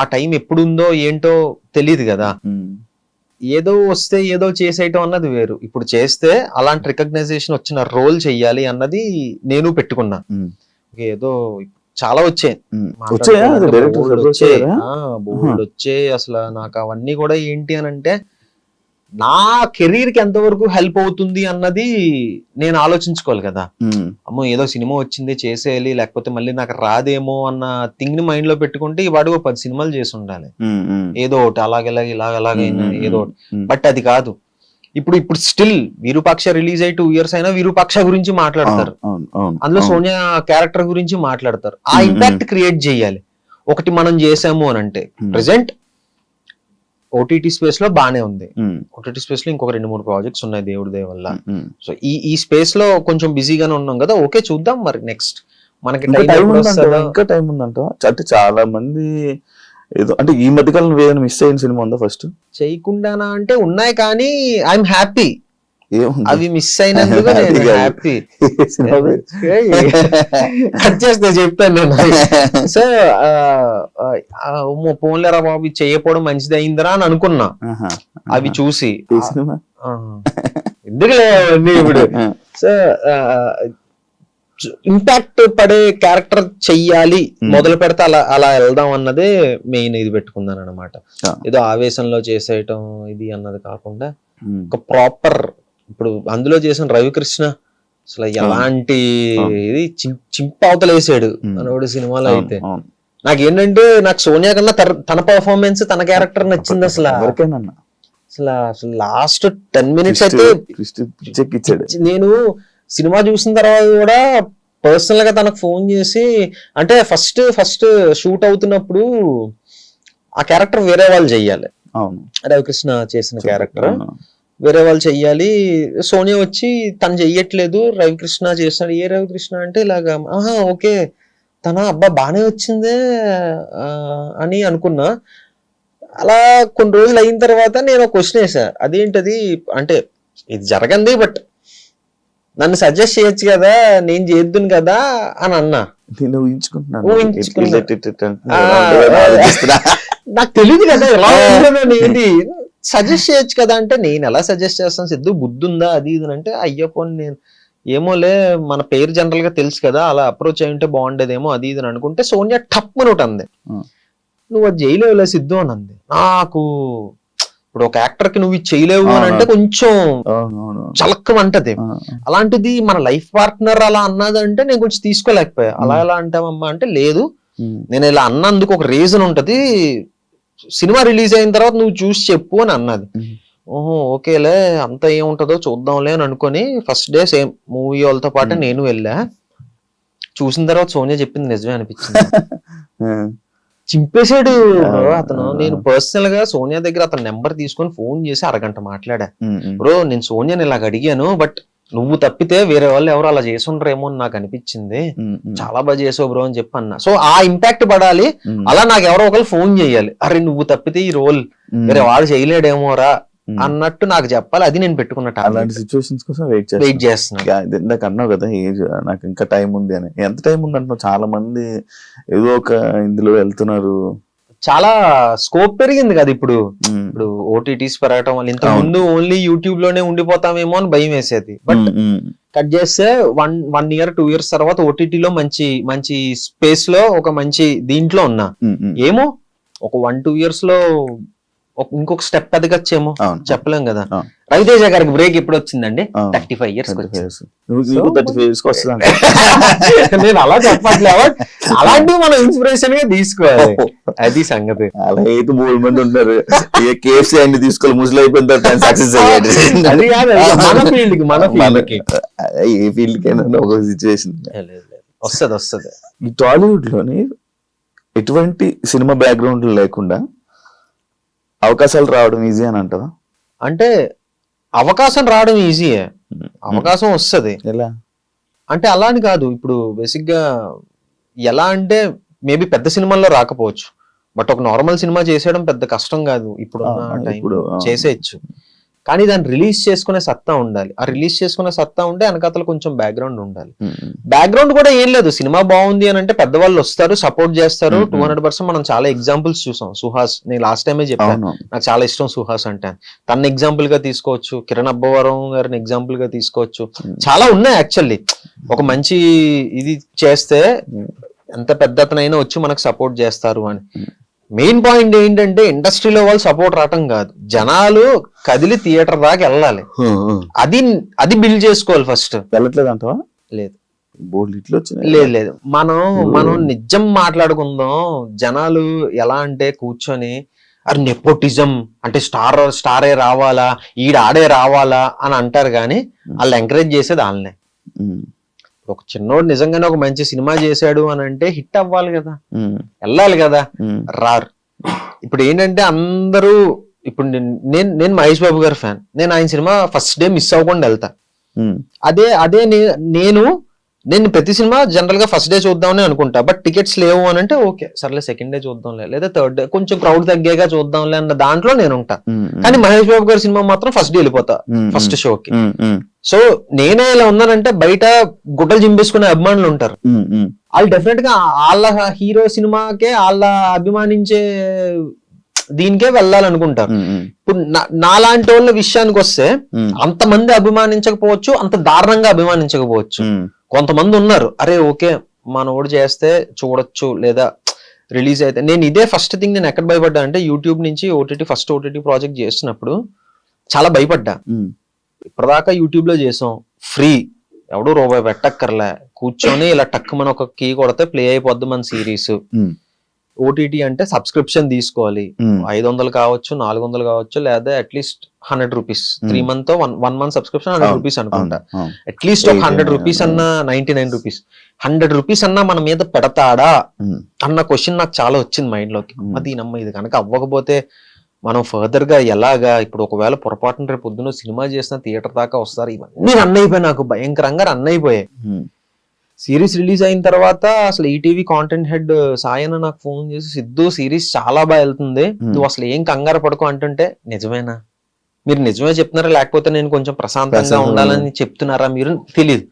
ఆ టైం ఎప్పుడుందో ఏంటో తెలియదు కదా. ఏదో వస్తే ఏదో చేసేయటం అన్నది వేరు. ఇప్పుడు చేస్తే అలాంటి రికగ్నైజేషన్ వచ్చిన రోల్ చెయ్యాలి అన్నది నేను పెట్టుకున్నా. ఏదో చాలా వచ్చాయి, బోల్డ్ వచ్చాయి. అసలు నాకు అవన్నీ కూడా ఏంటి అని అంటే, నా కెరీర్ కి ఎంతవరకు హెల్ప్ అవుతుంది అన్నది నేను ఆలోచించుకోవాలి కదా. అమ్మో ఏదో సినిమా వచ్చింది చేసేయాలి, లేకపోతే మళ్ళీ నాకు రాదేమో అన్న థింగ్ ని మైండ్ లో పెట్టుకుంటే ఈ వాడు 10 సినిమాలు చేసి ఉండాలి, ఏదో ఒకటి అలాగైనా ఏదో ఒకటి. బట్ అది కాదు. ఇప్పుడు స్టిల్ విరూపాక్ష రిలీజ్ అయ్యి 2 years అయినా విరూపాక్ష గురించి మాట్లాడతారు, అందులో సోనియా క్యారెక్టర్ గురించి మాట్లాడతారు. ఆ ఇంపాక్ట్ క్రియేట్ చేయాలి. ఒకటి మనం చేసాము అని అంటే, ప్రెసెంట్ ఓటీటీ స్పేస్ లో బానే ఉంది. ఓటీటీ స్పేస్ లో ఇంకొక 2-3 ప్రాజెక్ట్స్ ఉన్నాయి దేవుడి దయ వల్ల. సో ఈ స్పేస్ లో కొంచెం బిజీగానే ఉన్నాం కదా. ఓకే చూద్దాం మరి నెక్స్ట్ మనకి ఇంకా టైం ఉందంట. అంటే చాలా మంది ఏదో అంటే ఈ మధ్యకాలం ఏదైనా మిస్ అయిన సినిమా ఉందా? ఫస్ట్ చేయకుండానా అంటే ఉన్నాయి, కానీ ఐఎమ్ హ్యాపీ. అవి మిస్ అయినందుకు హ్యాపీ. కట్ చేస్తే చెప్తాను నేను. సో పోన్లేరా బాబు చేయకపోవడం మంచిది అయిందిరా అని అనుకున్నా అవి చూసి. ఎందుకులే ఇప్పుడు సో ఇంపాక్ట్ పడే క్యారెక్టర్ చెయ్యాలి, మొదలు పెడితే అలా వెళ్దాం అన్నదే మెయిన్ ఇది పెట్టుకున్నాను అనమాట. ఏదో ఆవేశంలో చేసేయటం ఇది అన్నది కాకుండా ఒక ప్రాపర్. ఇప్పుడు అందులో చేసిన రవికృష్ణ అసలు ఎలాంటి ఇది చింపవతలేసాడు మనోడు సినిమాలో. అయితే నాకేంటంటే, నాకు సోనియా కన్నా తన పర్ఫార్మెన్స్ తన క్యారెక్టర్ నచ్చింది. అసలు లాస్ట్ 10 minutes అయితే నేను సినిమా చూసిన తర్వాత కూడా పర్సనల్ గా తనకు ఫోన్ చేసి, అంటే ఫస్ట్ షూట్ అవుతున్నప్పుడు ఆ క్యారెక్టర్ వేరే వాళ్ళు చెయ్యాలి, రవికృష్ణ చేసిన క్యారెక్టర్ వేరే వాళ్ళు చెయ్యాలి. సోనియా వచ్చి తను చెయ్యట్లేదు, రవికృష్ణ చేస్తున్నాడు. ఏ రవికృష్ణ అంటే ఇలాగా, ఓకే తన అబ్బా బానే వచ్చిందే అని అనుకున్నా. అలా కొన్ని రోజులు అయిన తర్వాత నేను ఒక క్వశ్చన్ వేసా, అదేంటది అంటే ఇది జరగంది బట్ నన్ను సజెస్ట్ చేయొచ్చు కదా, నేను చేద్దును కదా అని అన్నా. నేను ఊహించుకుంటున్నాను ఊహించుకున్నా. ఎలా ఉంటుందని ఆలోచిస్తున్నా. నాకు తెలియదు కదా ఎలా ఏంటి, సజెస్ట్ చేయొచ్చు కదా అంటే నేను ఎలా సజెస్ట్ చేస్తాను సిద్ధు, బుద్ధి ఉందా అది ఇది అంటే, అయ్యో పోనీ నేను ఏమోలే మన పేరు జనరల్ గా తెలుసు కదా, అలా అప్రోచ్ అయి ఉంటే బాగుండేదేమో అది ఇది అని అనుకుంటే సోనియా టప్ అని ఒకటి అంది, నువ్వు అది చేయలేవులే సిద్ధు అని అంది. నాకు ఇప్పుడు ఒక యాక్టర్ కి నువ్వు ఇది చేయలేవు అని అంటే కొంచెం చలక్కమంటది. అలాంటిది మన లైఫ్ పార్ట్నర్ అలా అన్నదంటే నేను కొంచెం తీసుకోలేకపోయా. అలా ఎలా అంటావమ్మా అంటే, లేదు నేను ఇలా అన్నందుకు ఒక రీజన్ ఉంటది, సినిమా రిలీజ్ అయిన తర్వాత నువ్వు చూసి చెప్పు అని అన్నది. ఓహో ఓకేలే అంత ఏముంటదో చూద్దాంలే అని అనుకొని ఫస్ట్ డే సేమ్ మూవీ వాళ్ళతో పాటు నేను వెళ్ళా. చూసిన తర్వాత సోనియా చెప్పింది నిజమే అనిపించింది. చింపేశాడు అతను. నేను పర్సనల్ గా సోనియా దగ్గర అతని నెంబర్ తీసుకొని ఫోన్ చేసి అరగంట మాట్లాడా. బ్రో నేను సోనియాని ఇలాగ అడిగాను, బట్ నువ్వు తప్పితే వేరే వాళ్ళు ఎవరు అలా చేసి ఉండరేమో అని నాకు అనిపించింది, చాలా బాగా చేసావు బ్రో అని చెప్పి అన్నా. సో ఆ ఇంపాక్ట్ పడాలి, అలా నాకు ఎవరో ఒకరు ఫోన్ చేయాలి, అరే నువ్వు తప్పితే ఈ రోల్ వేరే వాడు చేయలేడేమోరా అన్నట్టు నాకు చెప్పాలి. అది నేను పెట్టుకున్నట్టు అలాంటి సిచ్యువేషన్స్ కోసం వెయిట్ చేస్తున్నాను. ఇందాక అన్నావు కదా ఏజ్ నాకు ఇంకా టైం ఉంది అని. ఎంత టైం ఉంది అంటున్నావు? చాలా మంది ఏదో ఒక ఇందులో వెళ్తున్నారు, చాలా స్కోప్ పెరిగింది కదా ఇప్పుడు. ఇప్పుడు ఓటీటీస్ పెరగటం వల్ల, ఇంత ముందు ఓన్లీ యూట్యూబ్ లోనే ఉండిపోతామేమో అని భయం వేసేది. బట్ కట్ చేస్తే 1 year 2 years తర్వాత ఓటీటీలో మంచి స్పేస్ లో ఒక మంచి దీంట్లో ఉన్నా. ఏమో ఒక 1-2 years లో ఇంకొక స్టెప్ ఎదగచ్చేమో, చెప్పలేం కదా. రవితేజ గారికి బ్రేక్ ఎప్పుడు వచ్చిందండి? 35 years. నేను అలా చెప్పట్లేదు, అలాంటివి మనం ఇన్స్పిరేషన్ గా తీసుకోవాలి, అది సంగతి. అలా అయితే 3 మంది ఉంటారు, కేఎఫ్సీ అన్ని తీసుకోవాలి, ముసలి అయిపోయిన సక్సెస్ అయ్యాడు. అది కాదు మన ఫీల్డ్ కి, ఏ ఫీల్డ్ కైనా ఒక సిచ్యువేషన్ వస్తుంది. ఈ టాలీవుడ్ లోని ఎటువంటి సినిమా బ్యాక్గ్రౌండ్ లేకుండా అవకాశాలు రావడం ఈజీ అని అంటారా? అంటే అవకాశం రావడం ఈజీయే, అవకాశం వస్తుంది. ఎలా అంటే అలా అని కాదు. ఇప్పుడు బేసిక్ గా ఎలా అంటే మేబీ పెద్ద సినిమాల్లో రాకపోవచ్చు, బట్ ఒక నార్మల్ సినిమా చేసేయడం పెద్ద కష్టం కాదు. ఇప్పుడు చేసేయచ్చు, కానీ దాన్ని రిలీజ్ చేసుకునే సత్తా ఉండాలి. ఆ రిలీజ్ చేసుకునే సత్తా ఉంటే వెనకాతల కొంచెం బ్యాక్గ్రౌండ్ ఉండాలి. బ్యాక్గ్రౌండ్ కూడా ఏం లేదు, సినిమా బాగుంది అని అంటే పెద్దవాళ్ళు వస్తారు, సపోర్ట్ చేస్తారు 200%. మనం చాలా ఎగ్జాంపుల్స్ చూసాం. సుహాస్, నేను లాస్ట్ టైమే చెప్పాను, నాకు చాలా ఇష్టం సుహాస్ అంటే. తన ఎగ్జాంపుల్ గా తీసుకోవచ్చు, కిరణ్ అబ్బవరం గారిని ఎగ్జాంపుల్ గా తీసుకోవచ్చు, చాలా ఉన్నాయి యాక్చువల్లీ. ఒక మంచి ఇది చేస్తే ఎంత పెద్ద అతనైనా వచ్చి మనకు సపోర్ట్ చేస్తారు అని. మెయిన్ పాయింట్ ఏంటంటే ఇండస్ట్రీలో వాళ్ళు సపోర్ట్ రావటం కాదు, జనాలు కదిలి థియేటర్ దాకా వెళ్ళాలి, అది బిల్డ్ చేసుకోవాలి ఫస్ట్. వెళ్ళట్లేదు అంటవా? లేదు, లేదు. మనం నిజం మాట్లాడుకుందాం. జనాలు ఎలా అంటే కూర్చొని అరే నెపోటిజం అంటే స్టారే రావాలా, ఆడే రావాలా అని అంటారు, కానీ వాళ్ళు ఎంకరేజ్ చేసేది వాళ్ళనే. ఒక చిన్నోడు నిజంగానే ఒక మంచి సినిమా చేశాడు అని అంటే హిట్ అవ్వాలి కదా, వెళ్ళాలి కదా, రారు. ఇప్పుడు ఏంటంటే అందరూ, ఇప్పుడు నేను మహేష్ బాబు గారి ఫ్యాన్, నేను ఆయన సినిమా ఫస్ట్ డే మిస్ అవ్వకుండా వెళ్తా. అదే నేను ప్రతి సినిమా జనరల్ గా ఫస్ట్ డే చూద్దామని అనుకుంటా, బట్ టికెట్స్ లేవు అని అంటే ఓకే సర్లే సెకండ్ డే చూద్దాంలే, లేదా థర్డ్ డే కొంచెం క్రౌడ్ తగ్గాక చూద్దాంలే అన్న దాంట్లో నేను ఉంటా. కానీ మహేష్ బాబు గారి సినిమా మాత్రం ఫస్ట్ డే వెళ్ళిపోతా ఫస్ట్ షోకి. సో నేనే ఇలా ఉన్నానంటే బయట గుడ్డలు చింపేసుకునే అభిమానులు ఉంటారు, వాళ్ళు డెఫినెట్ గా వాళ్ళ హీరో సినిమాకే వాళ్ళ అభిమానించే దీనికే వెళ్ళాలనుకుంటారు. ఇప్పుడు నాలాంటి వాళ్ళ విషయానికి వస్తే అంతమంది అభిమానించకపోవచ్చు, అంత దారుణంగా అభిమానించకపోవచ్చు. కొంతమంది ఉన్నారు, అరే ఓకే మనోడు చేస్తే చూడొచ్చు, లేదా రిలీజ్ అయితే. నేను ఇదే ఫస్ట్ థింగ్ నేను ఎక్కడ భయపడ్డా అంటే, యూట్యూబ్ నుంచి ఫస్ట్ ఓటీటీ ప్రాజెక్ట్ చేస్తున్నప్పుడు చాలా భయపడ్డా. ఇప్పటిదాకా యూట్యూబ్ లో చేసాం, ఫ్రీ, ఎవడో రూపాయి పెట్టక్కర్లే, కూర్చొని ఇలా టక్కుమని ఒక కీ కొడితే ప్లే అయిపోద్ది మన సిరీస్. ఓటీటీ అంటే సబ్స్క్రిప్షన్ తీసుకోవాలి, 500 కావచ్చు, 400 కావచ్చు, లేదా at least 100 rupees 3 month 1 month subscription 100 rupees అనుకుంటా. అట్లీస్ట్ ఒక 100 రూపీస్ అన్నా, 99 రూపీస్ 100 రూపీస్ అన్నా మన మీద పెడతాడా అన్న క్వశ్చన్ నాకు చాలా వచ్చింది మైండ్ లోకి. దీనమ్మ ఇది కనుక అవ్వకపోతే మనం ఫర్దర్ గా ఎలాగా, ఇప్పుడు ఒకవేళ పొరపాటున రేపు పొద్దున్న సినిమా చేసిన థియేటర్ దాకా వస్తారు, ఇవన్నీ రన్ అయిపోయాయి, నాకు భయంకరంగా రన్ అయిపోయాయి. సిరీస్ రిలీజ్ అయిన తర్వాత అసలు ఈటీవీ కాంటెంట్ హెడ్ సాయన నాకు ఫోన్ చేసి, సిద్ధు సిరీస్ చాలా బాగా వెళ్తుంది, నువ్వు అసలు ఏం కంగారు పడుకో అంటుంటే, నిజమేనా మీరు నిజమే చెప్తున్నారా లేకపోతే నేను కొంచెం ప్రశాంతంగా ఉండాలని చెప్తున్నారా మీరు తెలియదు.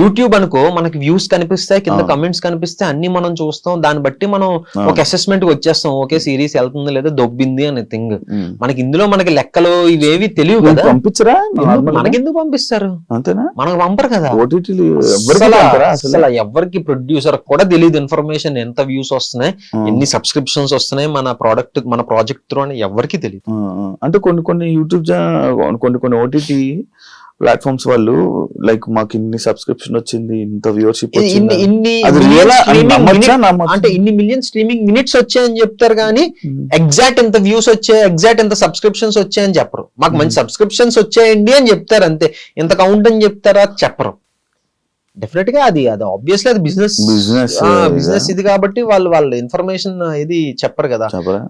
యూట్యూబ్ అనుకో మనకి వ్యూస్ కనిపిస్తాయి, కింద కమెంట్స్ కనిపిస్తాయి, అన్ని మనం చూస్తాం, దాన్ని బట్టి మనం ఒక అసెస్మెంట్ కి వచ్చేస్తాం, ఓకే సిరీస్ వెళ్తుంది లేదా దొబ్బింది అనే థింగ్. మనకి ఇందులో మనకి లెక్కలు ఇవేవి తెలియవు కదా. పంపించరా? మనకెందుకు పంపిస్తారు? అంతేనా? మనకు పంపరు కదా. అసలు ఎవరికి ప్రొడ్యూసర్ కూడా తెలియదు ఇన్ఫర్మేషన్, ఎంత వ్యూస్ వస్తున్నాయి, ఎన్ని సబ్స్క్రిప్షన్స్ వస్తున్నాయి మన ప్రోడక్ట్ మన ప్రాజెక్ట్ త్రూ అని ఎవరికి తెలియదు. అంటే కొన్ని యూట్యూబ్ కొన్ని ఓటీటీ ప్లాట్ఫామ్స్ వాళ్ళు లైక్ మాకు ఇన్ని సబ్స్క్రిప్షన్ వచ్చింది, ఇంత వ్యూవర్షిప్ అంటే ఇన్ని మిలియన్ స్ట్రీమింగ్ మినిట్స్ వచ్చాయని చెప్తారు కానీ ఎగ్జాక్ట్ ఎంత వ్యూస్ వచ్చాయి, ఎగ్జాక్ట్ ఎంత సబ్స్క్రిప్షన్స్ వచ్చాయని చెప్పరు. మాకు మంచి సబ్స్క్రిప్షన్స్ వచ్చాయండి అని చెప్తారు అంతే. ఎంత కౌంట్ అని చెప్తారా చెప్పరు. డెఫినెట్ గా అది ఆబ్వియస్లీ అది బిజినెస్ ఇది కాబట్టి వాళ్ళ ఇన్ఫర్మేషన్ ఇది చెప్పరు కదా.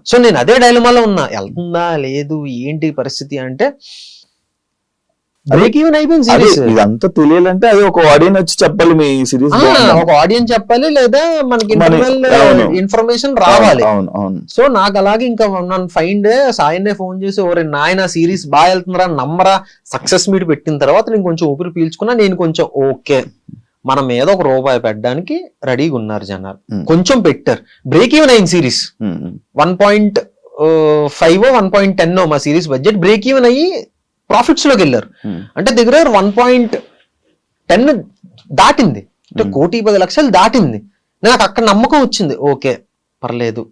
సో నేను అదే డైలమాలో ఉన్నా, వెళ్తుందా లేదు ఏంటి పరిస్థితి అంటే బ్రేక్ ఈవెన్ అయిపోయింది సిరీస్. ఇదంతా తెలియాలంటే అది ఒక ఆడియన్స్ వచ్చి చెప్పాలి, మీ సిరీస్ ఒక ఆడియన్స్ చెప్పాలి లేదా మనకి ఇన్ఫర్మేషన్ రావాలి. సో నాకు అలాగే ఇంకా నన్ను ఫైండ్ సాయన్నే ఫోన్ చేసి ఓరే నాయన సిరీస్ బాగా వెళ్తుందిరా నమ్మరా, సక్సెస్ మీట్ పెట్టిన తర్వాత నేను కొంచెం ఊపిరి పీల్చుకున్నా, నేను కొంచెం ఓకే మనం ఏదో ఒక రూపాయి పెట్టడానికి రెడీగా ఉన్నారు జనాలు, కొంచెం పెట్టారు. బ్రేక్ ఈవెన్ అయింది సిరీస్. 1.5 1.10 మా సిరీస్ బడ్జెట్ బ్రేక్ ఈవెన్ అయ్యి ప్రాఫిట్స్ లోకి వెళ్ళారు. అంటే దగ్గర 1.10 దాటింది, అంటే 1,10,00,000 దాటింది. నాకు అక్కడ నమ్మకం వచ్చింది, ఓకే పర్లేదు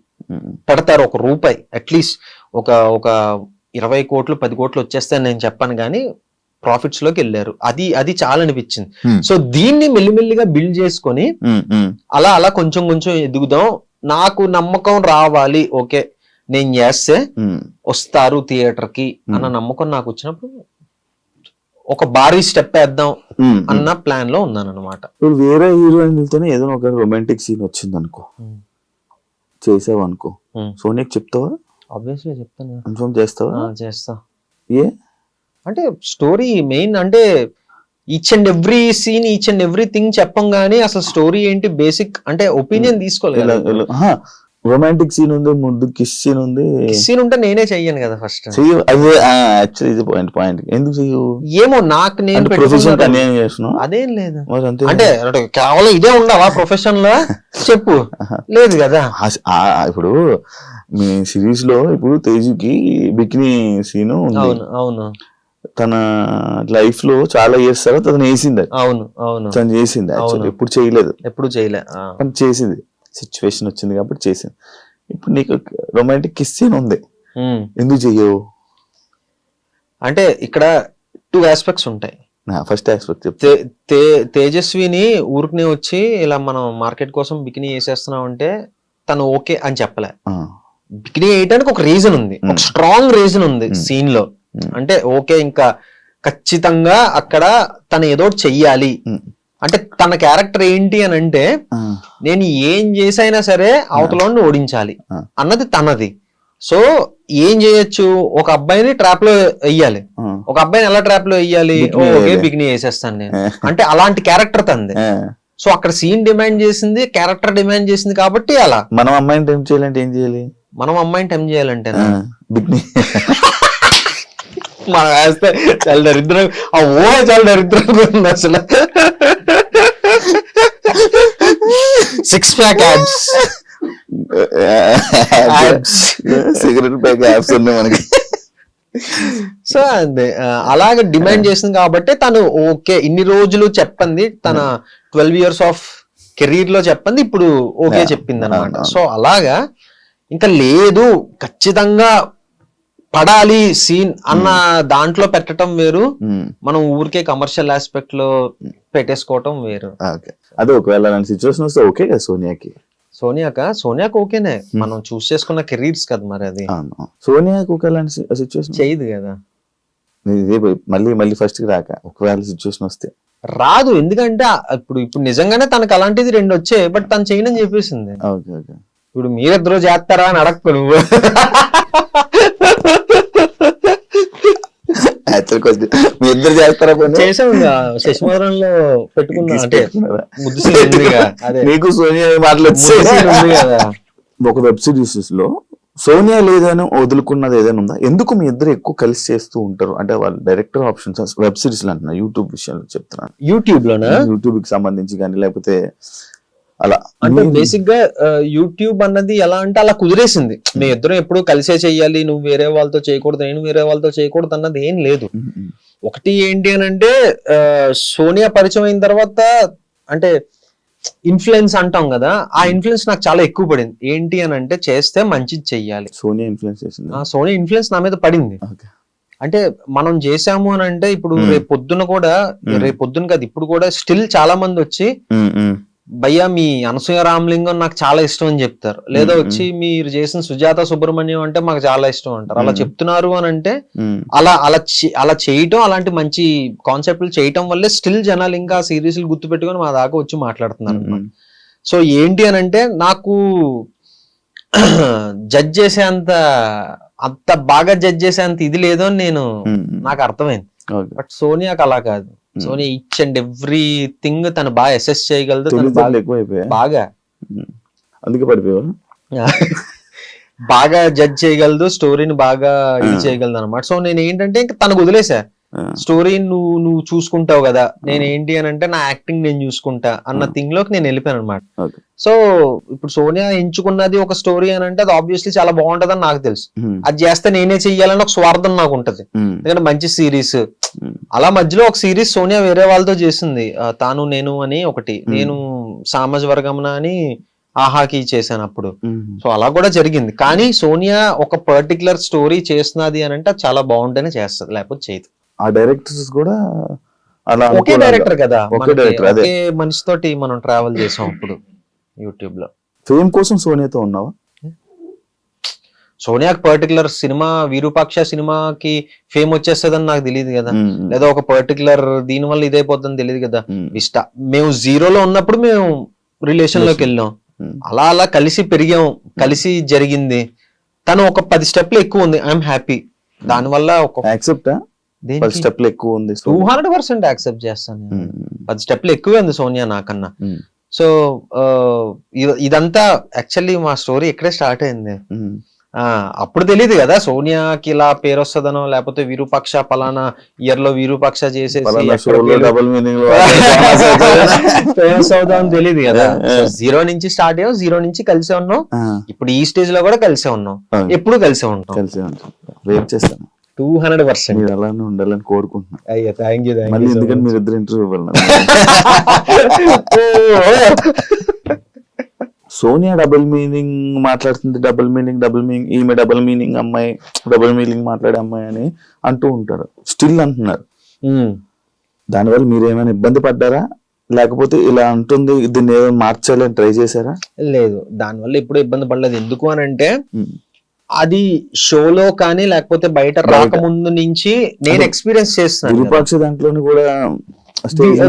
పెడతారు ఒక రూపాయి, అట్లీస్ట్ ఒక 20 కోట్లు 10 కోట్లు వచ్చేస్తాయని నేను చెప్పాను కానీ ప్రాఫిట్స్ లోకి వెళ్ళారు. అది చాలా అనిపించింది. సో దీన్ని మెల్లిమెల్లిగా బిల్డ్ చేసుకొని అలా కొంచెం కొంచెం ఎదుగుదాం, నాకు నమ్మకం రావాలి, ఓకే నేను చేస్తే వస్తారు థియేటర్ కి అన్న నమ్మకం నాకు వచ్చినప్పుడు ఒక భారీ స్టెప్ వేద్దాం అన్న ప్లాన్ లో ఉన్నాను అనమాట. ఇప్పుడు వేరే హీరోయిన్లతోనే ఏదో ఒక రొమాంటిక్ సీన్ వచ్చింది అనుకో, చేసావు అనుకో, సోనియాకి చెప్తావా? ఆబ్వియస్లీ చెప్తాను. కన్ఫర్మ్ చేస్తావా? చేస్తా. ఏ అంటే స్టోరీ మెయిన్, అంటే each and every scene each and everything చెప్పం గానీ అసలు స్టోరీ ఏంటి బేసిక్ అంటే ఒపీనియన్ తీసుకోలేదు. రొమాంటిక్ సీన్ ఉంది, ముందు కిస్ సీన్ ఉంది. సీన్ ఉంటే నేనే చెయ్యను కదా ఫస్ట్. పాయింట్ ఎందుకు చెయ్యవు? ఏమో నాకు నేను అదేం లేదు. అంటే కేవలం ఇదే ఉండాలా ప్రొఫెషన్ లో చెప్పు లేదు కదా. ఇప్పుడు మీ సిరీస్ లో ఇప్పుడు తేజుకి బికినీ సీన్ ఉంది. అవును తన లైఫ్ లో చాలా ఇయర్స్ తర్వాత తను వేసింది. అవును తను చేసింది. ఎప్పుడు చేయలేదు, కానీ చేసింది. సిచ్యువేషన్ వచ్చింది కాబట్టి చేసింది. ఇప్పుడు నీకు రొమాంటిక్ కిస్ సీన్ ఉంది, ఎందుకు చెయ్యవు? అంటే ఇక్కడ 2 ఆస్పెక్ట్స్ ఉంటాయి. ఫస్ట్ ఆస్పెక్ట్ తేజస్విని ఊరికి వచ్చి ఇలా మనం మార్కెట్ కోసం బికినీ వేసేస్తున్నాం అంటే తను ఓకే అని చెప్పలే. బికినీ వేయడానికి ఒక రీజన్ ఉంది, ఒక స్ట్రాంగ్ రీజన్ ఉంది సీన్ లో. అంటే ఓకే ఇంకా ఖచ్చితంగా అక్కడ తను ఏదో చెయ్యాలి. అంటే తన క్యారెక్టర్ ఏంటి అని అంటే నేను ఏం చేసైనా సరే అవతలని ఓడించాలి అన్నది తనది. సో ఏం చేయొచ్చు, ఒక అబ్బాయిని ట్రాప్ లో వెయ్యాలి. ఒక అబ్బాయిని ఎలా ట్రాప్ లో వెయ్యాలి? ఓకే బికినీ వేసేస్తాను నేను అంటే అలాంటి క్యారెక్టర్ తంది. సో అక్కడ సీన్ డిమాండ్ చేసింది, క్యారెక్టర్ డిమాండ్ చేసింది కాబట్టి అలా. మనం అమ్మాయిని టెంప్ట్ చేయాలంటే ఏం చేయాలి? మనం అమ్మాయిని టెంప్ట్ చేయాలంటే బికినీ మనం వేస్తే చాలా దరిద్రం, ఆ ఊహ చాలా దరిద్రంగా ఉంది అసలు. 6 pack ads, cigarette pack ads ఉన్నాయి మనకి. సో అదే అలాగే డిమాండ్ చేసింది కాబట్టి తను ఓకే ఇన్ని రోజులు చెప్పింది, తన 12 years ఆఫ్ కెరీర్ లో చెప్పింది ఇప్పుడు ఓకే చెప్పింది అనమాట. సో అలాగా ఇంకా లేదు ఖచ్చితంగా పడాలి సీన్ అన్న దాంట్లో పెట్టడం వేరు, మనం ఊరికే కమర్షియల్ ఆస్పెక్ట్ లో పెట్టేసుకోవటం వేరు. అదే ఒకవేళ సిచ్యువేషన్ వస్తే ఓకే కదా సోనియాకి ఓకేనే, మనం చూస్ చేసుకున్న కెరీర్స్ కదా మరి. అది సోనియాకి ఒకవేళ సిచ్యువేషన్ చేయదు కదా, మళ్ళీ ఫస్ట్ కి రాక ఒకవేళ సిచ్యువేషన్ వస్తే రాదు. ఎందుకంటే ఇప్పుడు నిజంగానే తనకు అలాంటిది 2 వచ్చాయి, బట్ తను చేయనని చెప్పేసింది. ఇప్పుడు మీరిద్దరూ చేస్తారా అని అడక్కు నువ్వు. మీ ఇద్దరు చేస్తారా? చేసాం శశిమోహన్లో పెట్టుకున్నా, అంటే ముద్దు నీకు సోనియా మాటలు. ఒక వెబ్ సిరీస్ లో సోనియా లేదని వదులుకున్నది ఏదైనా ఉందా? ఎందుకు మీ ఇద్దరు ఎక్కువ కలిసి చేస్తూ ఉంటారు? అంటే వాళ్ళు డైరెక్టర్ ఆప్షన్స్ వెబ్ సిరీస్ అంటున్నా, యూట్యూబ్ విషయంలో చెప్తున్నాను. యూట్యూబ్ లోనా? యూట్యూబ్ కి సంబంధించి కానీ లేకపోతే అలా అంటే బేసిక్ గా యూట్యూబ్ అన్నది ఎలా అంటే అలా కుదిరేసింది. మీ ఇద్దరం ఎప్పుడు కలిసే చెయ్యాలి, నువ్వు వేరే వాళ్ళతో చేయకూడదు, నేను వేరే వాళ్ళతో చేయకూడదు అన్నది ఏం లేదు. ఒకటి ఏంటి అని అంటే సోనియా పరిచయం అయిన తర్వాత అంటే ఇన్ఫ్లుయెన్స్ అంటాం కదా, ఆ ఇన్ఫ్లుయెన్స్ నాకు చాలా ఎక్కువ పడింది. ఏంటి అని అంటే చేస్తే మంచిది చెయ్యాలి. సోనియా ఇన్ఫ్లుయెన్స్ చేసింది. సోనియా ఇన్ఫ్లుయెన్స్ నా మీద పడింది. అంటే మనం చేసాము అని అంటే ఇప్పుడు రేపు పొద్దున కూడా, రేపు పొద్దున కాదు ఇప్పుడు కూడా స్టిల్ చాలా మంది వచ్చి భయ్యా మీ అనసూయ రామలింగం నాకు చాలా ఇష్టం అని చెప్తారు. లేదా వచ్చి మీరు చేసిన సుజాత సుబ్రహ్మణ్యం అంటే మాకు చాలా ఇష్టం అంటారు. అలా చెప్తున్నారు అని అంటే అలా చేయటం, అలాంటి మంచి కాన్సెప్ట్లు చేయటం వల్లే స్టిల్ జనాలు ఇంకా సీరియస్లు గుర్తు పెట్టుకొని మా దాకా వచ్చి మాట్లాడుతున్నారు అనమాట. సో ఏంటి అని అంటే నాకు జడ్జ్ చేసేంత అంత బాగా జడ్జ్ చేసేంత ఇది లేదు అని నాకు అర్థమైంది. బట్ సోనియాకి అలా కాదు. సోనియా ఈచ్ అండ్ ఎవ్రీథింగ్ తను బాగా అసెస్ చేయగలదు. బాగా అందుకే పడిపోయావా? బాగా జడ్జ్ చేయగలదు, స్టోరీని బాగా ఇది చేయగలదు అనమాట. సో నేను ఏంటంటే ఇంకా తనకు వదిలేసా, స్టోరీ నువ్వు చూసుకుంటావు కదా, నేను ఏంటి అని అంటే నా యాక్టింగ్ నేను చూసుకుంటా అన్న థింగ్ లోకి నేను వెళ్ళిపోయాను అనమాట. సో ఇప్పుడు సోనియా ఎంచుకున్నది ఒక స్టోరీ అని అంటే అది ఆబ్వియస్లీ చాలా బాగుంటదని నాకు తెలుసు. అది చేస్తే నేనే చెయ్యాలని ఒక స్వార్థం నాకు ఉంటది. ఎందుకంటే మంచి సిరీస్ అలా మధ్యలో ఒక సిరీస్ సోనియా వేరే వాళ్ళతో చేసింది, తాను నేను అని ఒకటి, నేను సామాజ వర్గమున అని ఆహాకి చేశాను అప్పుడు. సో అలా కూడా జరిగింది. కానీ సోనియా ఒక పర్టికులర్ స్టోరీ చేస్తున్నది అని అంటే చాలా బాగుంటేనే చేస్తుంది, లేకపోతే చేయదు. ఆ డైరెక్టర్స్ కూడా అలా ఒకే డైరెక్టర్ కదా, ఒకే మనిషితోటి మనం ట్రావెల్ చేసాం అప్పుడు యూట్యూబ్ లో. ఫేమ్ కోసం సోనియాతో ఉన్నావా? సోనియాకి పర్టికులర్ సినిమా విరూపాక్ష సినిమాకి ఫేమ్ వచ్చేస్తుందని నాకు తెలియదు కదా, లేదా ఒక పర్టికులర్ దీని వల్ల ఇదైపోతుందని తెలియదు కదా. మేము జీరోలో ఉన్నప్పుడు మేము రిలేషన్ లోకి వెళ్ళాం, అలా అలా కలిసి పెరిగాం, కలిసి జరిగింది. తను ఒక 10 స్టెప్లు ఎక్కువ ఉంది, ఐఎమ్ హ్యాపీ. దానివల్ల ఒక యాక్సెప్ట్ 10 స్టెప్లు ఎక్కువ ఉంది, 200% యాక్సెప్ట్ చేస్తాను. 10 స్టెప్లు ఎక్కువే ఉంది సోనియా నాకన్నా. సో ఇదంతా యాక్చువల్లీ మా స్టోరీ ఎక్కడే స్టార్ట్ అయింది. అప్పుడు తెలియదు కదా సోనియాకి ఇలా పేరు వస్తుందనో, లేకపోతే విరూపాక్ష పలానా ఇయర్ లో విరూపాక్ష చేసేసి ఫేమస్ అవుదాం తెలియదు కదా. జీరో నుంచి స్టార్ట్ అయ్యాం, జీరో నుంచి కలిసే ఉన్నాం, ఇప్పుడు ఈ స్టేజ్ లో కూడా కలిసే ఉన్నాం, ఎప్పుడు కలిసే ఉంటాం. 200% మీరు అలానే ఉండాలని కోరుకుంటున్నాను. అయ్యా థ్యాంక్ యూ. మళ్ళీ ఎందుకంటే మీరు ఇద్దరు ఇంటర్వ్యూ ఇవ్వాలి. సోనియా డబుల్ మీనింగ్ మాట్లాడుతుంది, డబుల్ మీనింగ్ ఈమె డబుల్ మీనింగ్ అమ్మాయి, డబుల్ మీనింగ్ మాట్లాడే అమ్మాయి అని అంటూ ఉంటారు, స్టిల్ అంటున్నారు. దానివల్ల మీరు ఏమైనా ఇబ్బంది పడ్డారా, లేకపోతే ఇలా అంటుంది దీన్ని ఏమైనా మార్చాలని ట్రై చేశారా? లేదు, దానివల్ల ఎప్పుడు ఇబ్బంది పడలేదు. ఎందుకు అని అంటే అది షోలో కానీ లేకపోతే బయట రాకముందు నుంచి నేను ఎక్స్పీరియన్స్ చేస్తున్నాను. విరూపాక్ష దాంట్లోని కూడా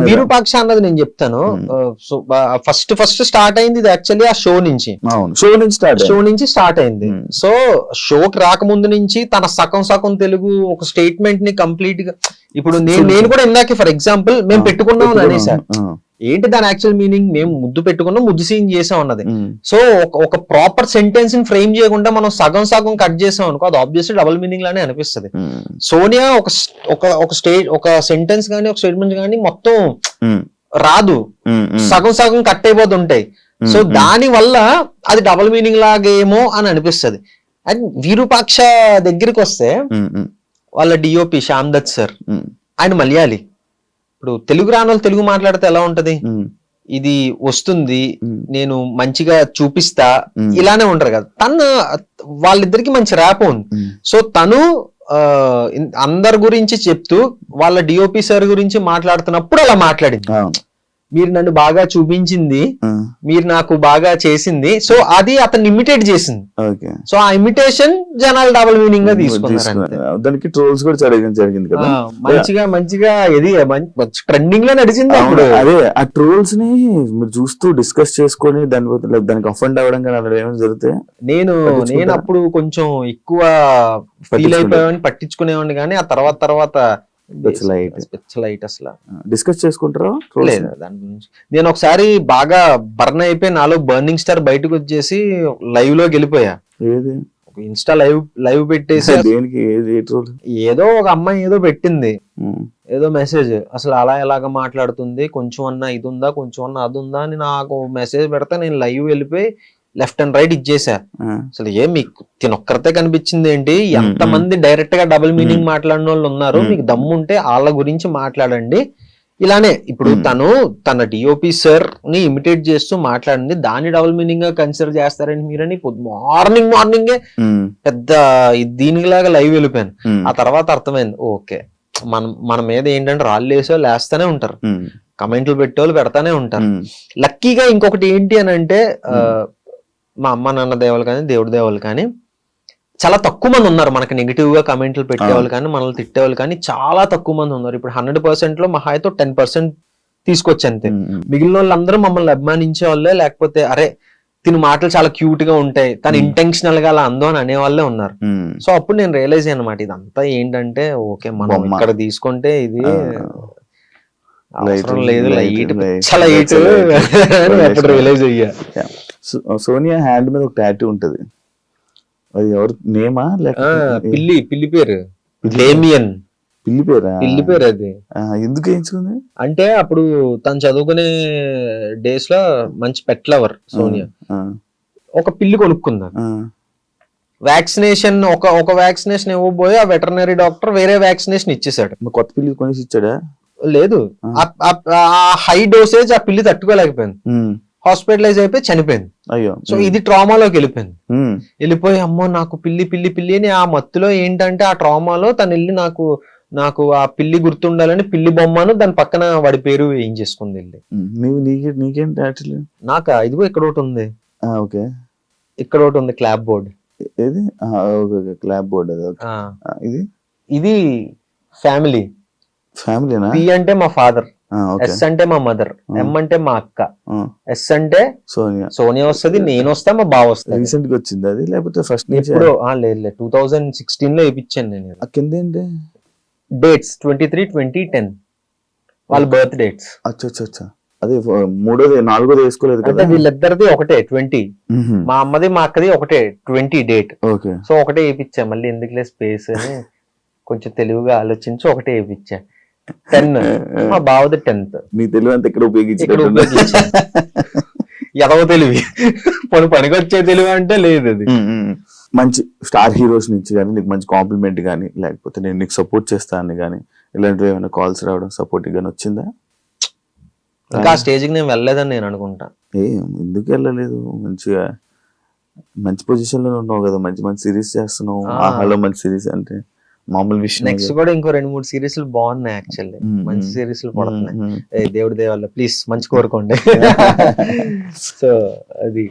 విరూపాక్ష అన్నది నేను చెప్తాను. సో ఫస్ట్ స్టార్ట్ అయింది ఇది యాక్చువల్లీ ఆ షో నుంచి స్టార్ట్ అయింది. సో షోకి రాకముందు నుంచి తన సగం తెలుగు ఒక స్టేట్మెంట్ ని కంప్లీట్ గా, ఇప్పుడు నేను కూడా ఇందాక ఫర్ ఎగ్జాంపుల్ మేము పెట్టుకున్నాం అనేసారు. ఏంటి దాని యాక్చువల్ మీనింగ్, మేము ముద్దు పెట్టుకున్నాం, ముద్దు సీన్ చేసాం అన్నది. సో ఒక ప్రాపర్ సెంటెన్స్ ని ఫ్రేమ్ చేయకుండా మనం సగం కట్ చేసాం అనుకో, అది ఆబ్వియస్లీ డబుల్ మీనింగ్ లానే అనిపిస్తుంది. సోనియా ఒక సెంటెన్స్ గానీ ఒక స్టేట్మెంట్ గానీ మొత్తం రాదు, సగం కట్ అయిపోతుంటాయి. సో దాని వల్ల అది డబుల్ మీనింగ్ లాగేమో అని అనిపిస్తుంది. అండ్ విరూపాక్ష దగ్గరికి వస్తే వాళ్ళ డిఓపి శ్యామ్ దత్ సార్, ఆయన మలయాళీ. ఇప్పుడు తెలుగు రాని వాళ్ళు తెలుగు మాట్లాడితే ఎలా ఉంటది, ఇది వస్తుంది నేను మంచిగా చూపిస్తా ఇలానే ఉంటారు కదా. వాళ్ళిద్దరికి మంచి ర్యాప్ ఉంది. సో తను అందరి గురించి చెప్తూ వాళ్ళ డిఓపి సార్ గురించి మాట్లాడుతున్నప్పుడు అలా మాట్లాడింది, మీరు నన్ను బాగా చూపించింది, మీరు నాకు బాగా చేసింది. సో అది అతను ఇమిటేట్ చేసింది. సో ఆ ఇమిటేషన్ జనాలు డబుల్ మీనింగ్ గా తీసుకున్నారు. దానికి ట్రోల్స్ కూడా జరిగింది కదా, మంచిగా ఇది ట్రెండింగ్ లో నడిచింది. అదే ఆ ట్రోల్స్ ని మీరు చూస్తూ డిస్కస్ చేసుకొని దానికి అఫెండ్ అవ్వడం కానీ అలా ఏమైనా జరిగితే నేను అప్పుడు కొంచెం ఎక్కువ ఫీల్ అయిపోయామని పట్టించుకునేవాడిని. కానీ ఆ తర్వాత లైట్ అసలు డిస్కస్ చేసుకుంటారా? లేదు దాని గురించి. నేను ఒకసారి బాగా బర్న్ అయిపోయి నాలో బర్నింగ్ స్టార్ బయటకు వచ్చేసి లైవ్ లోకి వెళ్ళిపోయా. ఇన్స్టా లైవ్ పెట్టేసి దేనికి ఏ ట్రోల్? ఏదో ఒక అమ్మాయి ఏదో పెట్టింది, ఏదో మెసేజ్, అసలు అలా ఎలాగ మాట్లాడుతుంది, కొంచెం అన్నా ఇది ఉందా, కొంచెం అన్నా అది ఉందా అని నాకు మెసేజ్ పెడితే నేను లైవ్ వెళ్ళిపోయి లెఫ్ట్ అండ్ రైట్ ఇచ్చేసా. అసలు మీకు తినొక్కరితే కనిపించింది ఏంటి, ఎంతమంది డైరెక్ట్ గా డబుల్ మీనింగ్ మాట్లాడిన వాళ్ళు ఉన్నారు, మీకు దమ్ము ఉంటే వాళ్ళ గురించి మాట్లాడండి. ఇలానే ఇప్పుడు తను తన డిఓపి సార్ ని ఇమిటేట్ చేస్తూ మాట్లాడింది, దాన్ని డబుల్ మీనింగ్ గా కన్సిడర్ చేస్తారని మీరని మార్నింగే పెద్ద దీనిలాగా లైవ్ వెళ్ళిపోయాను. ఆ తర్వాత అర్థమైంది, ఓకే మన మీద ఏంటంటే రాళ్ళు వేసో లేస్తానే ఉంటారు, కమెంట్లు పెట్టేవాళ్ళు పెడతానే ఉంటారు. లక్కీగా ఇంకొకటి ఏంటి అని అంటే మా అమ్మ నాన్న దేవాలు కానీ దేవుడి దేవాలు కానీ చాలా తక్కువ మంది ఉన్నారు మనకి నెగిటివ్ గా కమెంట్లు పెట్టేవాళ్ళు కానీ మనల్ని తిట్టేవాళ్ళు కానీ చాలా తక్కువ మంది ఉన్నారు. ఇప్పుడు 100% లో మహా అయితే 10% తీసుకొచ్చి అంతే. మిగిలిన వాళ్ళందరూ మమ్మల్ని అభిమానించే వాళ్ళే, లేకపోతే అరే తిని మాటలు చాలా క్యూట్ గా ఉంటాయి, తను ఇంటెన్షనల్ గా అలా అందో అని అనే వాళ్ళే ఉన్నారు. సో అప్పుడు నేను రియలైజ్ అయ్యాను అనమాట, ఇదంతా ఏంటంటే ఓకే మనం ఇక్కడ తీసుకుంటే ఇది అవసరం లేదు, లైట్ చాలా లైట్ అప్పుడు రియలైజ్ అయ్యా. సోనియా హ్యాండ్ మీద ఒక టాటూ ఉంటది, అది ఎవరు నేమా? పిల్లి పేరు డేమియన్. పిల్లి పేరా? పిల్లి పేరు అది. ఎందుకు వేయించుకుంది అంటే అప్పుడు తను చదువుకునే డేస్ లో మంచి పెట్ లవర్ సోనియా, ఒక పిల్లి కొనుక్కుందా. వ్యాక్సినేషన్ ఒక వ్యాక్సినేషన్ ఇవ్వబోయి ఆ వెటర్నరీ డాక్టర్ వేరే వ్యాక్సినేషన్ ఇచ్చేసాడు. కొత్త పిల్లి కొనేసి ఇచ్చాడా? లేదు, ఆ హై డోసేజ్ ఆ పిల్లి తట్టుకోలేకపోయింది, హాస్పిటలైజ్ అయిపోయి చనిపోయింది. అయ్యో. సో ఇది ట్రామాలోకి వెళ్ళిపోయింది. వెళ్ళిపోయి అమ్మో నాకు పిల్లి అని ఆ మత్తులో ఏంటంటే ఆ ట్రామాలో తను వెళ్ళి నాకు ఆ పిల్లి గుర్తుండాలని పిల్లి బొమ్మను దాని పక్కన వాడి పేరు ఏం చేసుకుంది వెళ్ళి. నీకేంటి? నాకా ఇదిగో ఇక్కడ ఒకటి ఉంది, ఓకే ఇక్కడ ఒకటి ఉంది క్లాప్ బోర్డ్. ఏది? Clap board. ఇది ఫ్యామిలీ. పి అంటే మా ఫాదర్, ఎస్ అంటే మా మదర్, ఎం అంటే మా అక్క, ఎస్ అంటే సోనియా వస్తుంది, నేను వస్తా, మా బావ వస్తుంది. రీసెంట్ గా వచ్చింది అది లేకపోతే ఫస్ట్? ఇప్పుడు లేదు 2016 లో వేయించాను నేను. కింద ఏంటి డేట్స్? 23/20/10 వాళ్ళ బర్త్ డేట్స్. అచ్చా అదే మూడోది నాలుగోది వేసుకోలేదు కదా? వీళ్ళిద్దరిది ఒకటే 20, మా అమ్మది మా అక్కది ఒకటే 20 డేట్. సో ఒకటే వేయించా, మళ్ళీ ఎందుకులే స్పేస్ అని కొంచెం తెలివిగా ఆలోచించి ఒకటే వేయించా. 10 మా బావది 10th. మీ తెలివి అంతా ఇక్కడ ఉపయోగించి ఎదవ తెలివి, పనికొచ్చే తెలివి అంటే లేదు. అది మంచి స్టార్ హీరోస్ నుంచి కానీ నీకు మంచి కాంప్లిమెంట్ కానీ లేకపోతే నేను నీకు సపోర్ట్ చేస్తాను కానీ ఇలాంటివి ఏమైనా కాల్స్ రావడం సపోర్ట్ గానీ వచ్చిందా? ఇంకా ఆ స్టేజ్కి నేను వెళ్ళలేదని నేను అనుకుంటా. ఎందుకు వెళ్ళలేదు? మంచి పొజిషన్ లో ఉన్నావు కదా, మంచి సిరీస్ చేస్తున్నావు. ఆహాలో మంచి సిరీస్ అంటే మామూలు విషయం. నెక్స్ట్ కూడా ఇంకో 2-3 సిరీస్లు బాగున్నాయి, యాక్చువల్లీ మంచి సిరీస్లు పడుతున్నాయి. దేవుడి దేవాల ప్లీజ్ మంచి కోరుకోండి. సో అది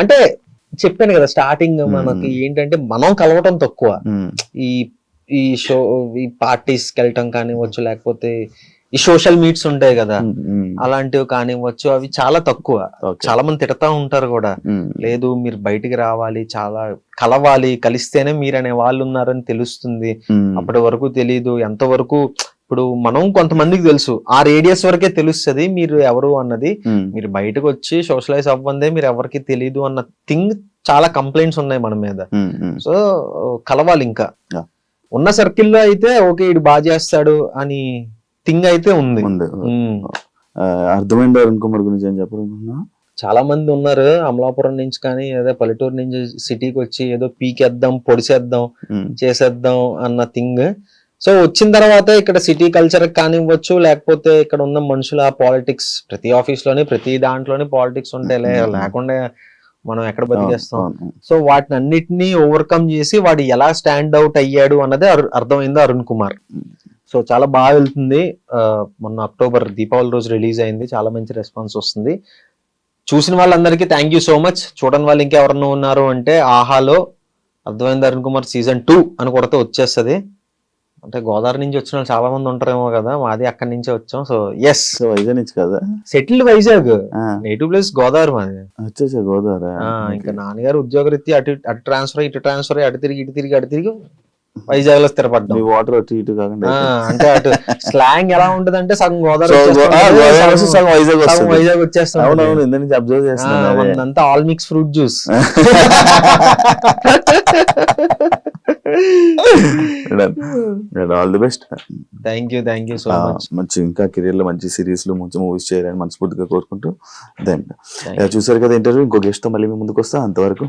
అంటే చెప్పాను కదా స్టార్టింగ్, మనకి ఏంటంటే మనం కలవటం తక్కువ, ఈ షో ఈ పార్టీస్కి వెళ్ళటం కానివ్వచ్చు, లేకపోతే ఈ సోషల్ మీట్స్ ఉంటాయి కదా అలాంటివి కానివ్వచ్చు, అవి చాలా తక్కువ. చాలా మంది తిడతా ఉంటారు కూడా, లేదు మీరు బయటికి రావాలి, చాలా కలవాలి, కలిస్తేనే మీరు అనే వాళ్ళు ఉన్నారని తెలుస్తుంది. అప్పటి వరకు తెలీదు. ఎంతవరకు ఇప్పుడు మనం కొంతమందికి తెలుసు, ఆ రేడియస్ వరకే తెలుస్తుంది మీరు ఎవరు అన్నది. మీరు బయటకు వచ్చి సోషలైజ్ అవ్వందే మీరు ఎవరికి తెలీదు అన్న థింగ్ చాలా కంప్లైంట్స్ ఉన్నాయి మన మీద. సో కలవాలి. ఇంకా ఉన్న సర్కిల్లో అయితే ఓకే ఇడు బాగా చేస్తాడు అని థింగ్ అయితే ఉంది. అర్థమైంది. అరుణ్ కుమార్ గురించి ఏం చెప్పాలనుకున్నా? చాలా మంది ఉన్నారు అమలాపురం నుంచి కానీ ఏదో పల్లెటూరు నుంచి సిటీకి వచ్చి ఏదో పీకేద్దాం, పొడిసేద్దాం, చేసేద్దాం అన్న థింగ్. సో వచ్చిన తర్వాత ఇక్కడ సిటీ కల్చర్ కానివ్వచ్చు, లేకపోతే ఇక్కడ ఉన్న మనుషుల పాలిటిక్స్, ప్రతి ఆఫీస్ లోని ప్రతి దాంట్లోనే పాలిటిక్స్ ఉంటే లేకుండా మనం ఎక్కడ బతికేస్తాం. సో వాటిని అన్నిటినీ ఓవర్కమ్ చేసి వాడు ఎలా స్టాండ్ అవుట్ అయ్యాడు అన్నదే అర్థమైంది అరుణ్ కుమార్. సో చాలా బాగా వెళ్తుంది. మొన్న అక్టోబర్ దీపావళి రోజు రిలీజ్ అయింది, చాలా మంచి రెస్పాన్స్ వస్తుంది. చూసిన వాళ్ళందరికీ థ్యాంక్ యూ సో మచ్. చూడని వాళ్ళు ఇంకెవరన్నా ఉన్నారు అంటే ఆహాలో అర్థమైంది అరుణ్ కుమార్ సీజన్ 2 అని కొడితే వచ్చేస్తుంది. అంటే గోదావరి నుంచి వచ్చిన వాళ్ళు చాలా మంది ఉంటారేమో కదా, మాది అక్కడి నుంచే వచ్చాం. సో ఎస్, వైజాగ్ నుంచి కదా, settled Vizag, native place Godavari మాది. గోదావరి. ఇంకా నాన్నగారు ఉద్యోగరీత్యా అటు ట్రాన్స్ఫర్, ఇటు ట్రాన్స్ఫర్, అటు తిరిగి ఇటు తిరిగి వైజాగ్ లో స్థిరపడ్డాం. మీ వాటర్ అటు ఇటు కాకుండా అంటే అటు స్లాంగ్ ఎలా ఉంటది అంటే సగం గోదావరి సగం వైజాగ్ వస్తుంది. వైజాగ్ వచ్చేస్తాం. అవునవును, ఇంత నుంచి అబ్జర్వ్ చేస్తున్నాను. అంతా all mix fruit juice. All the best. Thank you so much. మంచి ఇంకా కెరీర్ లో మంచి సిరీస్ లో మంచి మూవీస్ చేయాలని మనస్ఫూర్తిగా కోరుకుంటూ దెన్ చూసారు కదా ఇంటర్వ్యూ. ఇంకో గెస్ట్ తో మళ్ళీ మీ ముందుకు వస్తా. అంతవరకు